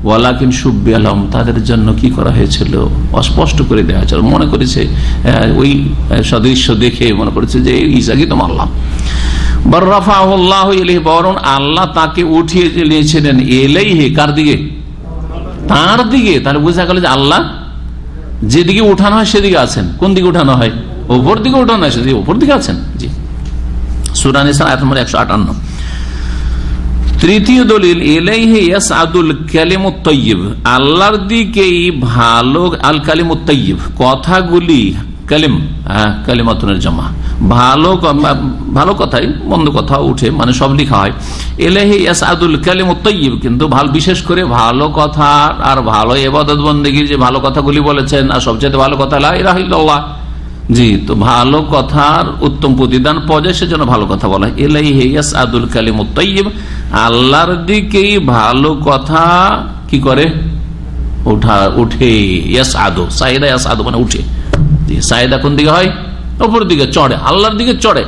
ওয়ালাকিন শুববিহা লাহুম, তাদের জন্য কি করা হয়েছিল? অস্পষ্ট করে দেওয়া হয়েছিল। মনে করেছে ওই সদৃশ্য দেখে মনে করেছে যে ঈসাকে তো মারলাম। বার রাফাহুল্লাহু ইলাইহি, বরং আল্লাহ তাকে উঠিয়ে নিয়েছিলেন। ইলাইহি, কার দিকে? তার দিকে। তাহলে বোঝা গেল যে আল্লাহ যেদিকে উঠানো হয় সেদিকে আছেন। কোন দিকে উঠানো হয়? উপর দিকে উঠানো হয়, সেদিকে উপর দিকে আছেন। জি, সূরা নিসা আয়াত নম্বর 158। তৃতীয় দলিল, ইলাইহি ইয়াসআদুল কালিমুত তাইয়্যিব, আল্লাহর দিকেই ভালো, আল কালিমুত তাইয়্যিব, কথাগুলি, কালিম কালিমাতুনের জমা, ভালো কথাই মন্দ কথা উঠে, মানে সব লেখা হয়। ইলাইহি ইয়াসআদুল কালিমুত তাইয়্যিব, কিন্তু বিশেষ করে ভালো কথা আর ভালো ইবাদত বন্দেগীর যে ভালো কথাগুলি বলেছেন, আর সবচেয়ে ভালো কথা লা ইলাহা ইল্লাল্লাহ। জি, তো ভালো কথার উত্তম প্রতিদান পাওয়া যায়, সেজন্য ভালো কথা বলা হয়। ইলাইহি ইয়াসআদুল কালিমুত তাইয়্যিব, আল্লাহর দিকেই ভালো কথা কি করে? উঠে। ইয়াসআদু, সাইদা ইয়াসআদু মানে উঠে। সাইদা কোন দিকে হয়? উপর দিকে, চড়ে, আল্লাহর দিকে চড়ে।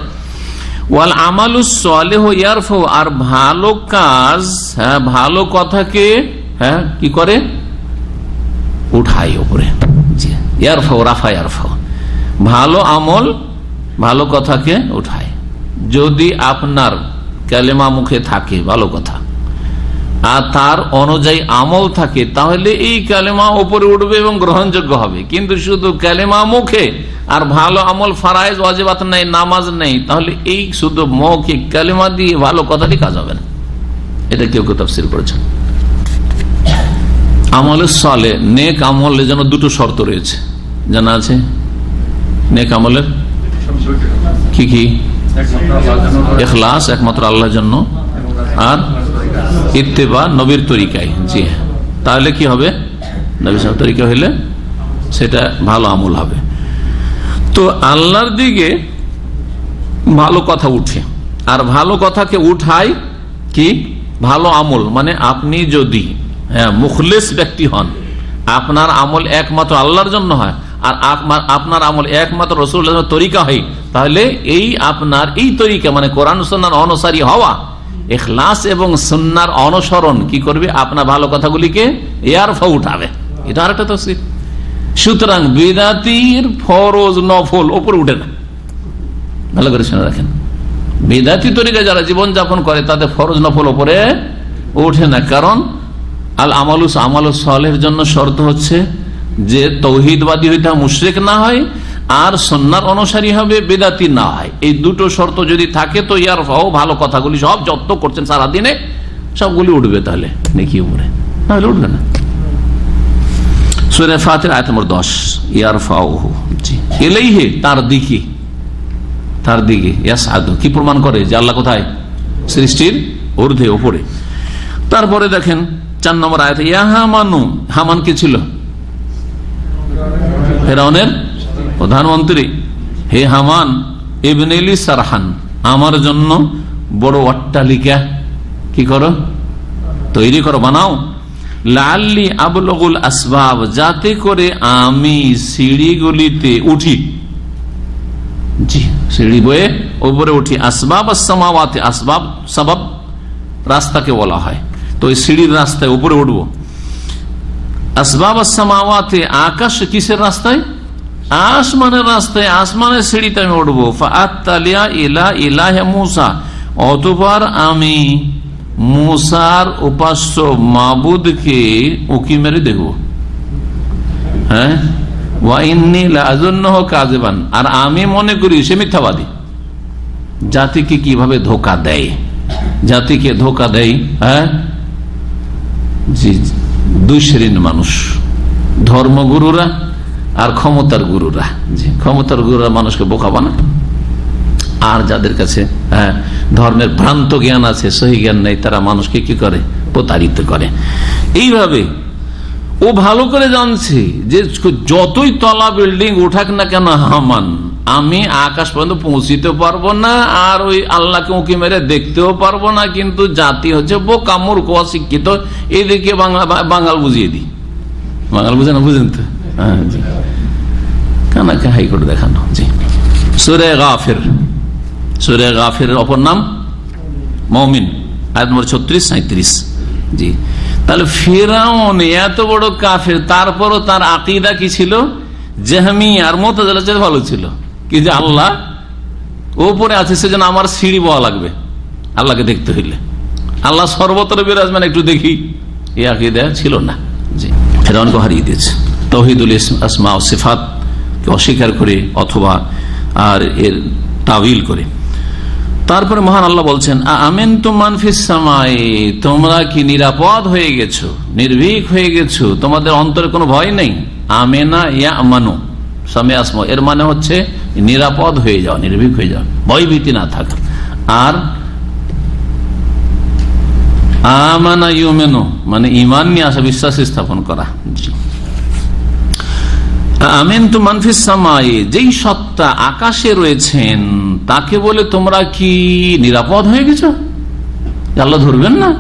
ওয়াল আমালুস সালিহু ইয়ারফু, আর ভালো কাজ, ভালো কথাকে কি করে? উঠায় উপরে। ইয়ারফু, রাফা ইয়ারফু, ভালো আমল ভালো কথাকে উঠায়। যদি আপনার কালেমা মুখে থাকে ভালো কথা, আর তার অনুযায়ী আমল থাকে, তাহলে এই কালেমা উপরে উঠবে এবং গ্রহণযোগ্য হবে। কিন্তু শুধু কালেমা মুখে আর ভালো আমল, ফারায়েজ ওয়াজিবাত নেই, নামাজ নেই, তাহলে এই শুধু মৌখিক কালেমা দিয়ে ভালো কথাটি কাজ হবে না। এটা কেউ কেউ তাফসীর করেছেন। আমলের সালে, নেক আমলের জন্য 2টো শর্ত রয়েছে, জানা আছে? নেক আমলের কি কি? ইখলাস, একমাত্র আল্লাহর জন্য, আর ইত্তেবা, নবীর তরিকায়। জি, তাহলে কি হবে? নবীর তরিকা হইলে সেটা ভালো আমল হবে। তো আল্লাহর দিকে ভালো কথা উঠে, আর ভালো কথাকে উঠায় কি? ভালো আমল। মানে আপনি যদি মুখলিস ব্যক্তি হন, আপনার আমল একমাত্র আল্লাহর জন্য হয়, আর আপনার আমল একমাত্র রাসূলুল্লাহর তরিকা হয়, তাহলে এই আপনার এই তরিকা মানে কোরআন সুন্নাহর অনুসারী হওয়া, ইখলাস এবং সুন্নাহর অনুসরণ কি করবে? আপনার ভালো কথাগুলিকে ইয়ারফা উঠাবে। এটা আরেকটা তাফসীর। সুতরাং বিদাতির ফরজ নফল উপরে উঠে না। ভালো করে শুনে রাখেন, বিদাতি তরিকায় যারা জীবন যাপন করে তাদের ফরজ নফল উপরে ওঠে না। কারণ আল আমালুস সালেহের জন্য শর্ত হচ্ছে যে তৌহিদবাদী হইতে হয়, মুশরিক না হয়, আর সুন্নাহর অনুসারী হবে, বিদাতি না হয়। এই 2টো শর্ত যদি থাকে তো ইয়ারফাও, ভালো কথাগুলি সব যত করছেন সারাদিনে সবগুলি উঠবে। তাহলে নেকি উপরে, তাহলে উঠবে না। সূরা ফাতির আয়াত নম্বর 10, ইয়ারফাউহু, জি, ইলাইহি, তার দিকে ইয়াসআদু, কি প্রমাণ করে যে আল্লাহ কোথায়? সৃষ্টির ঊর্ধ্বে, উপরে। তারপরে দেখেন 4 নম্বর আয়াতে, ইয়া হামানু, হামান কি ছিল? ফেরাউনের প্রধানমন্ত্রী, হে হামান ইবনেলি সারহান, আমার জন্য বড় অট্টালিকা কি করো, তৈরি করো, বানাও। লাআল্লি আবলুগুল আসবাব, যাতে করে আমি সিঁড়িগুলিতে উঠি, জি সিঁড়ি বয়ে উপরে উঠি। আসবাব আসসামাওয়াতি, আসবাব সাবাব রাস্তাকে বলা হয়, তো ওই সিঁড়ির রাস্তায় উপরে উঠবো। আসবাব আসসামাওয়াতি, আকাশ কিসের রাস্তায়, আসমানের রাস্তায়, আসমানের সিঁড়িতে আমি উঠবো। ফাআত্তালিয়া ইলা ইলাহি মূসা, অতঃপর আমি মূসার উপাস্য মাবুদকে উকি মেরে দেখব। হ্যাঁ, ওয়া ইন্নী লাআযুন্নুহু কাযিবান, আর আমি মনে করি সে মিথ্যাবাদী। জাতিকে কিভাবে ধোঁকা দেয়, জাতিকে ধোঁকা দেয়। হ্যাঁ জি, দুই শ্রেণীর মানুষ, ধর্মগুরুরা আর ক্ষমতার গুরুরা। জি, ক্ষমতার গুরুরা মানুষকে বোকা বানায়, আর যাদের কাছে ধর্মের ভ্রান্ত জ্ঞান আছে, সহি জ্ঞান নেই, তারা মানুষকে কি করে, প্রতারিত করে। এইভাবে ও ভালো করে জানছে যে যতই তলা বিল্ডিং উঠাক না কেন হামান, আমি আকাশ পর্যন্ত পৌঁছিতে পারবো না, আর ওই আল্লাহকে উঁকি মেরে দেখতেও পারবো না, কিন্তু জাতি হচ্ছে বোকা মূর্খ অশিক্ষিত। এদিকে বাঙাল বুঝিয়ে দিই, বাঙাল বুঝে না, বুঝেন তো? হ্যাঁ জি, কানাকে হাইকোর্ট দেখানো। জি, সূরা গাফির, সূরা গাফিরের অপর নাম মুমিন, আয়াত নম্বর 36-37। জি, তাহলে ফিরআউন এত বড় কাফের, তারপরও তার আকীদা কি ছিল, জাহমিয়া আর মুতাজিলা চেয়ে ভালো ছিল, কি যে আল্লাহ উপরে আছে, সেজন্য আমার সিঁড়ি বওয়া লাগবে আল্লাহকে দেখতে হইলে, আল্লাহ সর্বত্র বিরাজমান, একটু দেখি, এই আকীদা ছিল না। জি, ফিরআউনকে হারিয়ে দিয়েছে। তাওহীদুল আসমা ও সিফাত কে অস্বীকার করে অথবা আর এর তাওয়িল করে। তারপরে মহান আল্লাহ বলছেন, আমিনতুম মান ফিস সামাই, তোমরা কি নিরাপদ হয়ে গেছো, নির্ভীক হয়ে গেছো, তোমাদের অন্তরে কোনো ভয় নেই। আমেনা ইয়ামানু, সামে আসমা, এর মানে হচ্ছে নিরাপদ হয়ে যাও, নির্ভীক হয়ে যাও, ভয় ভীতি না থাকা। আর আমানা ইউমিনু মানে ঈমান নিয়ে আসা, বিশ্বাস স্থাপন করা। জি, আমিনতুম মান ফিস সামাই, যেই সত্তা আকাশে রয়েছেন তাকে বলে তোমরা কি নিরাপদ হয়ে গেছো, আল্লাহ ধরবেন না,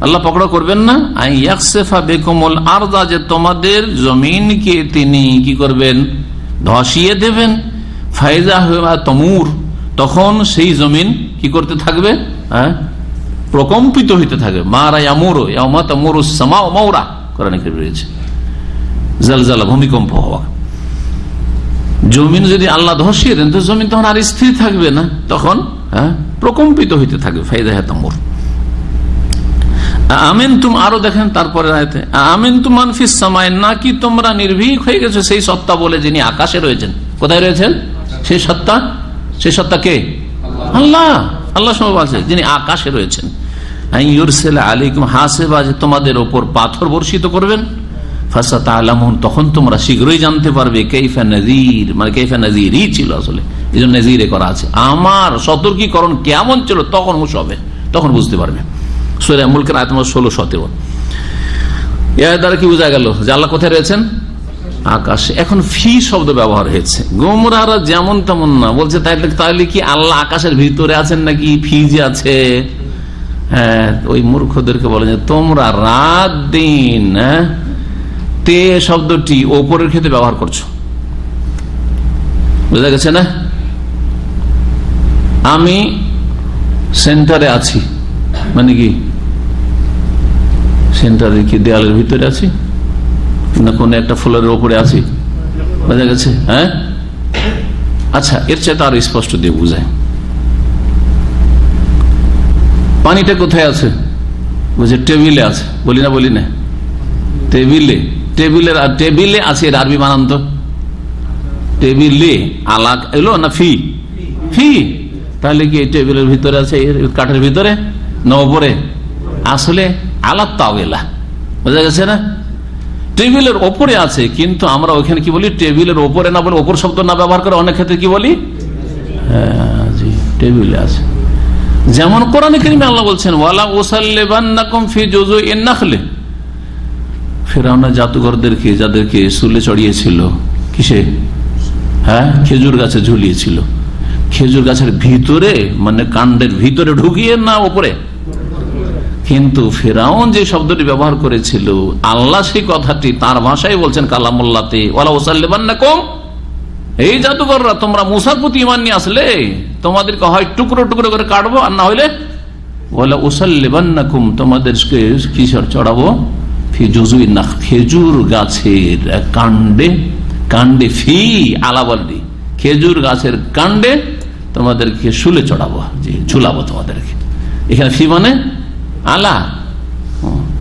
আল্লাহ পকড়া করবেন না। ইয়াকসিফা বিকুমুল আরদা, যে তোমাদের জমিনকে তিনি কি করবেন, ধসিয়ে দেবেন। ফাইজা হুয়া তামুর, তখন সেই জমিন কি করতে থাকবে, প্রকম্পিত হইতে থাকবে। মারা ইয়ামুরু ইয়াউমা তামুরুস সামাউ মাউরা, কোরআনে কি রয়েছে, জালজালা, ভূমিকম্প হওয়া। জমিন যদি আল্লাহ ধসিয়ে দেন তো জমিন তখন আর স্থির থাকবে না, তখন প্রকম্পিত হইতে থাকবে। ফাইদা হে তামুর। আমিনতুম, আরো দেখেন তারপরে আয়াতে, আমিনতুম মান ফিস সামাই, নাকি তোমরা নির্ভীক হয়ে গেছো সেই সত্তা বলে যিনি আকাশে রয়েছেন। কোথায় রয়েছেন সেই সত্তা? সেই সত্তা কে? আল্লাহ। আল্লাহ সব আছে, যিনি আকাশে রয়েছেন। ইউরসিলা আলাইকুম হাসিবা, যে তোমাদের ওপর পাথর বর্ষিত করবেন। ফাসাতালামুন, তখন তোমরা শীঘ্রই জানতে পারবে। কাইফা নাযীর, মানে কাইফা নাযীরই ছিল আসলে, এজন্য নাযীরে করা আছে, আমার সতর্কীকরণ কেমন ছিল, তখন হবে, তখন বুঝতে পারবে। সূরা মুলকের আয়াত নম্বর 16-17। এর দ্বারা কি বোঝা গেল যে আল্লাহ কোথায় রয়েছেন? আকাশে। এখন ফি শব্দ ব্যবহার হয়েছে, গোমরাহরা যেমন তেমন না, বলছে তাহলে কি আল্লাহ আকাশের ভিতরে আছেন নাকি ফি যে আছে? হ্যাঁ, ওই মূর্খদেরকে বলে যে তোমরা রাত দিন তে শব্দটি ওপরের ক্ষেত্রে ব্যবহার করছো, বুঝা গেছে না? আমি সেন্টারে আছি মানে কি, সেন্টারে কি দেয়ালের ভিতরে আছি না কোন একটা ফ্লোরের উপরে আছি, বুঝা গেছে? হ্যাঁ, আচ্ছা, এর চাইতে আরো স্পষ্ট দিয়ে বুঝায়। পানিটা কোথায় আছে? বুঝে টেবিলে আছে, বলি না টেবিলে, টেবিলের টেবিলে আছে, এর আরবি বানান তো। টেবিলে আলাক এলো না ফি, ফি, তাহলে কি টেবিলের ভিতরে আছে, কাঠের ভিতরে না উপরে? আসলে আলাক তাওয়েলা, বোঝা গেছে না? টেবিলের ওপরে আছে, কিন্তু আমরা ওইখানে কি বলি, টেবিলের ওপরে না বলে, ওপর শব্দ না ব্যবহার করে অনেক ক্ষেত্রে কি বলি, হ্যাঁ জি, টেবিলে আছে। যেমন কোরআনে কারিমে আল্লাহ বলছেন, ওয়ালা উসাল্লিবান্নাকুম ফি জুযুইন নাখলে, ফিরআউনের জাদুঘরদেরকে, যাদেরকে শুলে চড়িয়েছিল কিসে? হ্যাঁ, খেজুর গাছে ঝুলিয়েছিল। খেজুর গাছের ভিতরে, মানে কাণ্ডের ভিতরে ঢুকিয়ে না ওপরে। কিন্তু ফিরআউন যে শব্দটি ব্যবহার করেছিল, আল্লাহ সেই কথাটি তার ভাষায় বলছেন কালামুল্লাহতে, ওয়ালা উসাল্লিবান্নাকুম, এই জাদুকররা তোমরা মুসার প্রতি ঈমান নিয়ে আসলে তোমাদেরকে হয় টুকরো টুকরো করে কাটবো, আর না হইলে ওয়ালা উসাল্লিবান্নাকুম, তোমাদেরকে কিসের চড়াবো? ফি জুজুইন নাখ, খেজুর গাছের কাণ্ডে, কাণ্ডে ফি আলাবাল্লি, খেজুর গাছের কাণ্ডে তোমাদেরকে শুলে চড়াবো, যে ঝুলাবো তোমাদেরকে। এখানে ফি মানে আলা।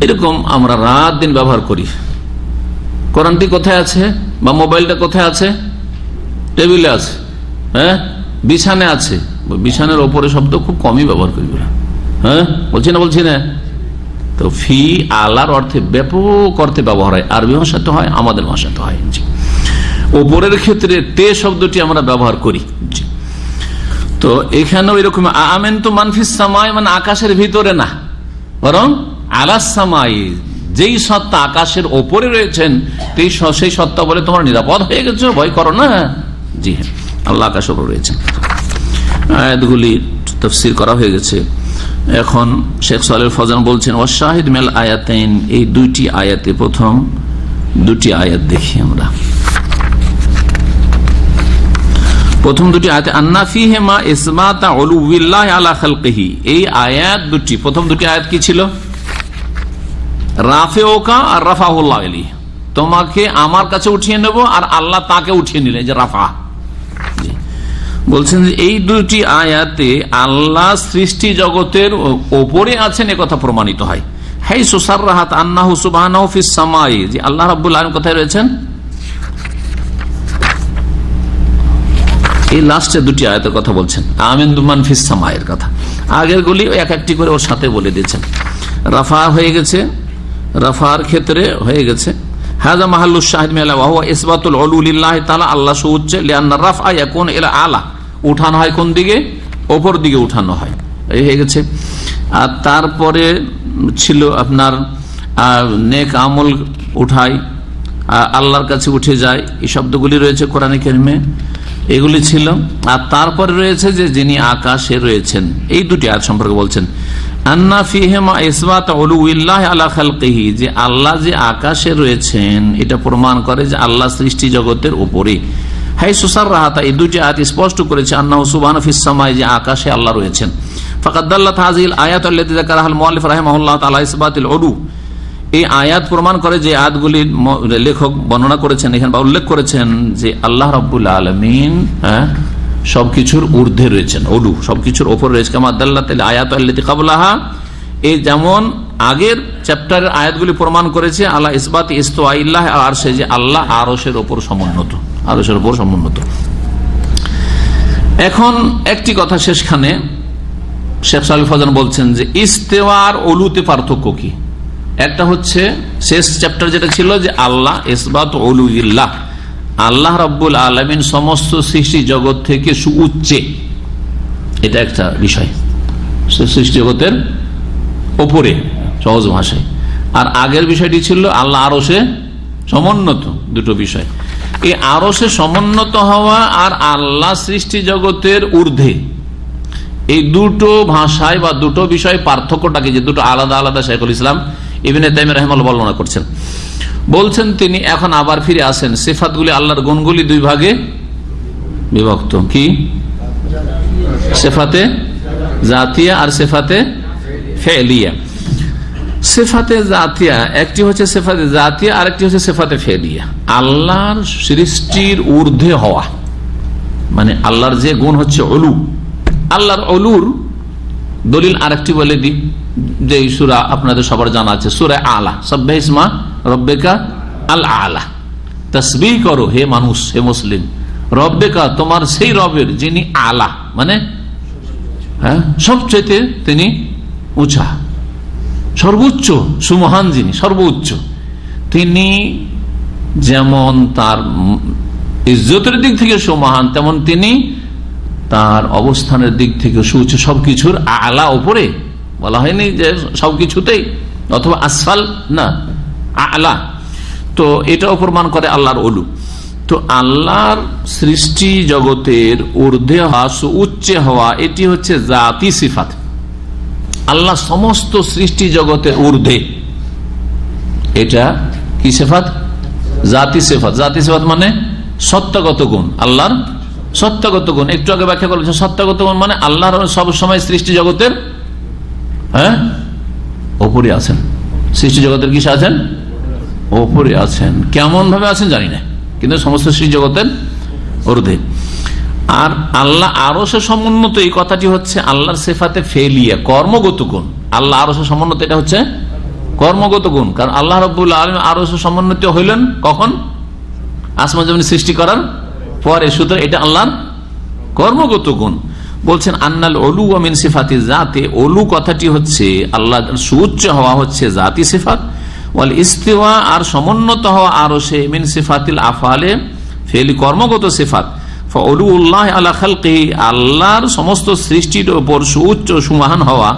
এরকম আমরা রাত দিন ব্যবহার করি। কোরআনটি কোথায় আছে? বা মোবাইলটা কোথায় আছে? টেবিলে আছে, হ্যাঁ, বিছানে আছে। বিছানের ওপরে শব্দ খুব কমই ব্যবহার করি, হ্যাঁ, বলছি না। তো ফি আলার অর্থে ব্যাপক অর্থে ব্যবহার হয়, আরবি ভাষাতে হয়, আমাদের ভাষাতে হয়। জি, ওপরের ক্ষেত্রে তে শব্দটি আমরা ব্যবহার করি। জি, তো এখানেও এরকম আমেনতু মান ফিস সামাই, মানে আকাশের ভিতরে না, বরং আলাস সামাই, যেই সত্তা আকাশের ওপরে রয়েছেন সেই সত্তা বলে তোমরা নিরাপদ হয়ে গেছো, ভয় করো না। জি হ্যাঁ, আল্লাহ আকাশের ওপরে রয়েছেন। আয়াতগুলি তাফসীর করা হয়ে গেছে। এখন শেখ সালেহ ফৌজান বলছেন ওয়াশাহিদ মিনাল আয়াতাইন, এই দুইটি আয়াতে, প্রথম দুটি আয়াত দেখি আমরা। প্রথম দুটি আয়াতে আন্না ফিহিমা ইসবাতা উলুবিল্লাহি আলা খালকিহি, এই আয়াত দুটি, প্রথম দুটি আয়াত কি ছিল? রাফেওকা আর রাফাহুল্লাহ আলাইহি, তোমাকে আমার কাছে উঠিয়ে নেব আর আল্লাহ তাকে উঠিয়ে নিলেন, যে রাফা। বলছেন যে এই দুটি আয়াতে আল্লাহ সৃষ্টি জগতের ওপরে আছেন এ কথা প্রমাণিত হয়। হাইসু সাররাহাত আন্নাহু সুবহানাহু ফিস সামাই, যে আল্লাহ রাব্বুল আলামিন কোথায় রয়েছেন? এই লাস্টের দুটি আয়াতের কথা বলছেন, আমিনতু মান ফিস সামাইয়ের কথা। আগের গুলি এক একটি করে ওর সাথে বলে দিয়েছেন। রাফা হয়ে গেছে, রাফার ক্ষেত্রে হয়ে গেছে। হাযা মাহাল্লুশ শাহিদ মিনাল ওয়া হুয়া ইসবাতুল উলু লিল্লাহি তাআলা, আল্লাহ সুউচ্চ, লিআন্না রাফআ ইয়াকুন ইলা আলা, উঠানো হয় কোন দিকে? ওপর দিকে উঠানো হয়, এই হয়ে গেছে। আর তারপরে ছিল আপনার নেক আমল উঠাই, আল্লাহর কাছে উঠে যায়, এই শব্দগুলি রয়েছে কোরআনে কারিমে, এগুলি ছিল। আর তারপরে রয়েছে যে যিনি আকাশে রয়েছেন, এই দুটি আয়াত সম্পর্কে বলছেন আন্না ফিহিমা ইসবাত উলুইল্লাহি আলা খালকিহি, যে আল্লাহ যে আকাশে রয়েছেন এটা প্রমাণ করে যে আল্লাহ সৃষ্টি জগতের উপরে। হাইসু সাররাহাতা, এই দুটি আয়াত স্পষ্ট করেছে আন্নাহু সুবহানাহু ফিস সামাই, যে আকাশে আল্লাহ রয়েছেন। ফাকাদ দাল্লাত হাযিহিল আয়াতু আল্লাতী যাকারাহাল মুআল্লিফ রাহিমাহুল্লাহ তাআলা ইসবাতিল উলু, এই আয়াত প্রমাণ করে, যে আয়াতগুলির লেখক বর্ণনা করেছেন এখানে বা উল্লেখ করেছেন, যে আল্লাহ রাব্বুল আলামিন সবকিছুর ঊর্ধ্বে রয়েছেন, উলু সবকিছুর ওপরে রয়েছে। কামা দাল্লাত আয়াতু আল্লাতী ক্বাবলাহা, এই যেমন আগের চ্যাপ্টারের আয়াতগুলি প্রমাণ করেছে আল্লাহ ইসবাতি ইস্তিওয়াইল্লাহি আলা আরশে, যে আল্লাহ আরশের ওপর সমুন্নত, আরশের ওপর সমুন্নত। এখন একটি কথা শেষখানে শেখ সালেহ ফৌজান বলছেন যে ইস্তেওয়ার উলুতে পার্থক্য কি? একটা হচ্ছে শেষ চ্যাপ্টার যেটা ছিল যে আল্লাহ ইসবাত উলুইল্লাহ, আল্লাহ রাব্বুল আলামিন সমস্ত সৃষ্টি জগৎ থেকে সুউচ্চে, এটা একটা বিষয়, সৃষ্টি জগতের ওপরে সহজ ভাষায়। আর আগের বিষয়টি ছিল আল্লাহ আরশে সমুন্নত, দুটো বিষয়। এই আরশে সমুন্নত হওয়া আর আল্লাহ সৃষ্টি জগতের ঊর্ধ্বে, এই দুটো ভাষায় বা দুটো বিষয় পার্থক্যটাকে, যে দুটো আলাদা আলাদা শাইখুল ইসলাম ইবনে তাইমিয়া রাহিমাহুল্লাহ বর্ণনা করছেন। বলছেন তিনি এখন আবার ফিরে আসেন, সিফাতগুলি আল্লাহর গুণগুলি দুই ভাগে বিভক্ত। কি? সিফাতে জাতিয়া আর সিফাতে ফেলিয়া। সিফাতে জাতিয়া একটি হচ্ছে সিফাতে জাতিয়া, আর একটি হচ্ছে সিফাতে ফেলিয়া। আল্লাহর সৃষ্টির ঊর্ধ্বে হওয়া, মানে আল্লাহর যে গুণ হচ্ছে উলু, আল্লাহর উলুর দলিল আরেকটি বলে দিই, যে সূরা আপনাদের সবার জানা আছে, সূরা আলা, সাব্বিহ ইসমা রব্বিকা আল আলা, তাসবিহ করো হে মানুষ, হে মুসলিম, রব্বিকা তোমার সেই রবের যিনি আলা, মানে সবচেয়ে তিনি উঁচা, সর্বোচ্চ, সুমহান, যিনি সর্বোচ্চ, তিনি যেমন তার ইজ্জতের দিক থেকে সুমহান, তেমন তিনি তার অবস্থানের দিক থেকে সুউচ্চ, সবকিছুর আলা, উপরে বলা হয়নি যে সবকিছুতেই, অথবা আসফাল না, আলা। তো এটাও প্রমাণ করে আল্লাহর উলু। তো আল্লাহর সৃষ্টি জগতের ঊর্ধ্বে হওয়া, উচ্চে হওয়া, এটি হচ্ছে জাতি সিফাত। আল্লাহ সমস্ত সৃষ্টি জগতের ঊর্ধ্বে, এটা কি সিফাত? জাতি সিফাত। জাতি সিফাত মানে সত্তাগত গুণ, আল্লাহর সত্তাগত গুণ। একটু আগে ব্যাখ্যা করেছেন, সত্তাগত গুণ মানে আল্লাহর সবসময় সৃষ্টি জগতের ওপরে আছেন। সৃষ্টি জগতের কিসে আছেন? ওপরে আছেন। কেমন ভাবে আছেন জানি না, কিন্তু সমস্ত সৃষ্টি জগতের ঊর্ধ্বে। আর আল্লাহ আরশে সমুন্নত, এই কথাটি হচ্ছে আল্লাহর সিফাতে ফেলিয়া, কর্মগত গুণ। আল্লাহ আরশে সমুন্নত, এটা হচ্ছে কর্মগত গুণ। কারণ আল্লাহ রাব্বুল আলামিন আরশে সমুন্নত হইলেন কখন? আসমান জমিন সৃষ্টি করার পরে। সুতরাং এটা আল্লাহর কর্মগত গুণ। বলছেন আন্নাল উলু ওয়া মিন সিফাতি জাতি, উলু কথাটি হচ্ছে আল্লাহ সুউচ্চ হওয়া হচ্ছে জাতি সিফাত, ওয়াল ইস্তিওয়া আর সমুন্নত হওয়া আরশে মিন সিফাতিল আফআলে ফেলি কর্মগত সিফাত। ফাউলুল্লাহ আলা খালকিহি, আল্লাহর সমস্ত সৃষ্টির উপর সুউচ্চ সুমহান হওয়া,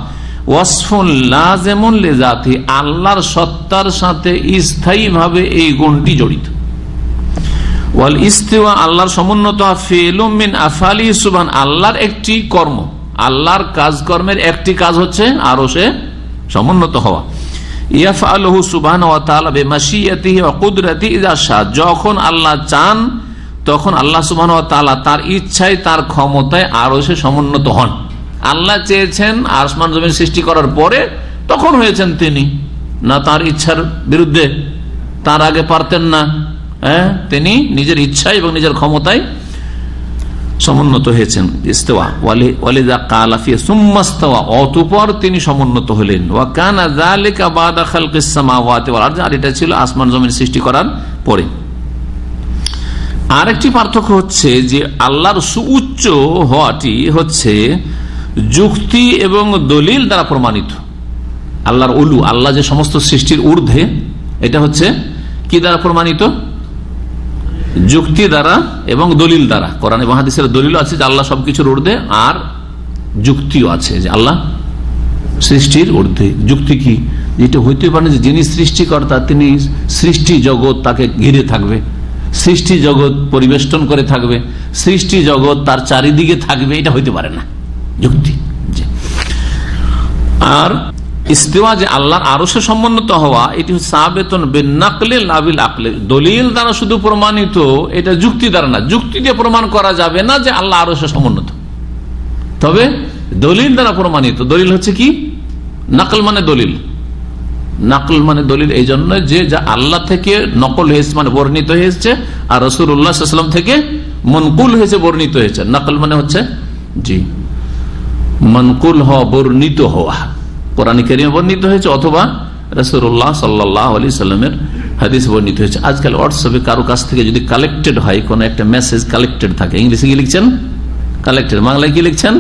ওয়াসফুন লাযিমুন লিজাতি, আল্লাহর সত্তার সাথে স্থায়ীভাবে এই গুণটি জড়িত। ওয়াল ইস্তিওয়া আল্লাহর সমুন্নত ফিলুম মিন আফআলি সুবহান, আল্লাহর একটি কর্ম, আল্লাহর কাজকর্মের একটি কাজ হচ্ছে আরশে সমুন্নত হওয়া। ইয়াফআলুহু সুবহানাহু ওয়া তাআলা বিমাশিয়াতিহি ওয়া কুদরাতিহি ইযা শাআ, যখন আল্লাহ চান তখন আল্লাহ সুবহানাহু ওয়া তাআলা তার ইচ্ছায়, তার ক্ষমতায় আরশে সমুন্নত হন। আল্লাহ চেয়েছেন আসমান জমিন সৃষ্টি করার পরে, তখন হয়েছেন তিনি, না তার ইচ্ছার বিরুদ্ধে। তার আগে পারতেন না। তিনি নিজের ইচ্ছায় এবং নিজের ক্ষমতায় সমুন্নত হয়েছেন। ইস্তিওয়া ওয়ালিযা ক্বালা ফি সুম্মা ইস্তাওয়া, অতঃপর তিনি সমুন্নত হলেন। ওয়া কানা যালিকা বাদা খালকিস সামাওয়াতি ওয়াল আরদ, আর এটা ছিল আসমান জমিন সৃষ্টি করার পরে। আরেকটি পার্থক্য হচ্ছে যে আল্লাহর সুউচ্চ হওয়াটি হচ্ছে যুক্তি এবং দলিল দ্বারা প্রমাণিত। আল্লাহর উলু, আল্লাহ যে সমস্ত সৃষ্টির ঊর্ধ্বে, এটা হচ্ছে কি দ্বারা প্রমাণিত? যুক্তি দ্বারা এবং দলিল দ্বারা। কোরআন এবং হাদিসের দলিল আছে যে আল্লাহ সবকিছুর ঊর্ধ্বে, আর যুক্তিও আছে যে আল্লাহ সৃষ্টির ঊর্ধ্বে। যুক্তি কি? যেটা হইতে পারে যে যিনি সৃষ্টিকর্তা তিনি সৃষ্টি জগৎ তাকে ঘিরে থাকবে, সৃষ্টি জগৎ পরিবেষ্টন করে থাকবে, সৃষ্টি জগৎ তার চারিদিকে থাকবে, এটা হইতে পারে না যুক্তি। আর ইস্তিওয়া যে আল্লাহর আরশে সমুন্নত হওয়া, এটি সাবিতুন বিন-নাকলি লা বিল-আকলি, দলিল দ্বারা শুধু প্রমাণিত, এটা যুক্তি দ্বারা না। যুক্তি দিয়ে প্রমাণ করা যাবে না যে আল্লাহ আরশে সমুন্নত, তবে দলিল দ্বারা প্রমাণিত। দলিল হচ্ছে কি? নাকল মানে দলিল। নাকল মানে দলিল এই জন্য যে যা আল্লাহ থেকে নকল হয়েছে মানে বর্ণিত হয়েছে, আর রাসূলুল্লাহ সাল্লাল্লাহু আলাইহি ওয়াসাল্লাম থেকে মনকুল হয়েছে, বর্ণিত হয়েছে। নাকল মানে হচ্ছে মনকুল হওয়া, বর্ণিত হওয়া। কোরআনে কারিমে বর্ণিত হয়েছে অথবা রাসূলুল্লাহ সাল্লাল্লাহু আলাইহি সাল্লামের হাদিস বর্ণিত হয়েছে। আজকাল হোয়াটসঅ্যাপে কারো কাছ থেকে যদি কালেক্টেড হয়, কোন একটা মেসেজ কালেক্টেড থাকে, ইংলিশে কি লিখছেন? কালেক্টেড। বাংলায় কি লিখছেন?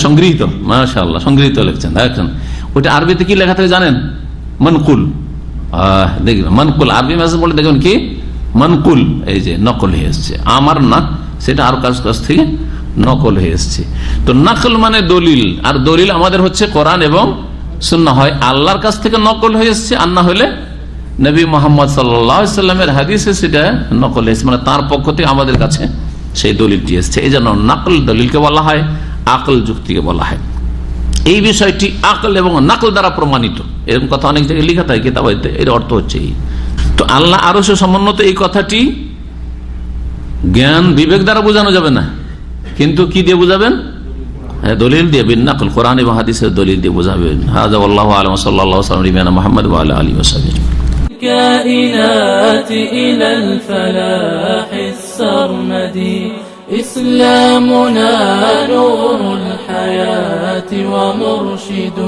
সংগৃহীত। মাশাআল্লাহ, সংগৃহীত লিখছেন। দেখেন ওইটা আরবিতে কি লেখা থাকে জানেন? মনকুল। দেখবেন মনকুল, আরবি মেসেজ বলে দেখবেন কি মনকুল, এই যে নকল হয়ে এসছে, আমার না, সেটা আর কাছ থেকে নকল হয়ে এসছে। তো নকল মানে দলিল, আর দলিল আমাদের হচ্ছে কোরআন এবং সুন্নাহ। হয় আল্লাহর কাছ থেকে নকল হয়ে এসছে, আর না হলে নবী মুহাম্মদ সাল্লাল্লাহু আলাইহি সাল্লামের হাদিসে সেটা নকল হয়েছে, মানে তার পক্ষ থেকে আমাদের কাছে সেই দলিলটি এসছে। এই জন্য নকল দলিলকে বলা হয়, আকল যুক্তিকে বলা হয়। এই বিষয়টি আকল এবং নকল দ্বারা প্রমাণিত, এরকম কথা অনেক জায়গায় লেখা থাকে কিতাবে। এর অর্থ হচ্ছে এই। তো আল্লাহ আরশে সমুন্নত, এই কথাটি জ্ঞান বিবেক দ্বারা বোঝানো যাবে না, কিন্তু কি দিয়ে বুঝাবেন? দলিল দিয়ে, বিন-নাকল, কোরআন এবং হাদিসের দলিল দিয়ে বুঝাবেন। হাযা ওয়াল্লাহু আ'লাম, সাল্লাল্লাহু আলাইহি ওয়া সাল্লাম মুহাম্মদ ওয়া আলা আলিহি ওয়া সাহবিহি। الكائنات إلى الفلاح السرمدي إسلامنا نور الحياة ومرشد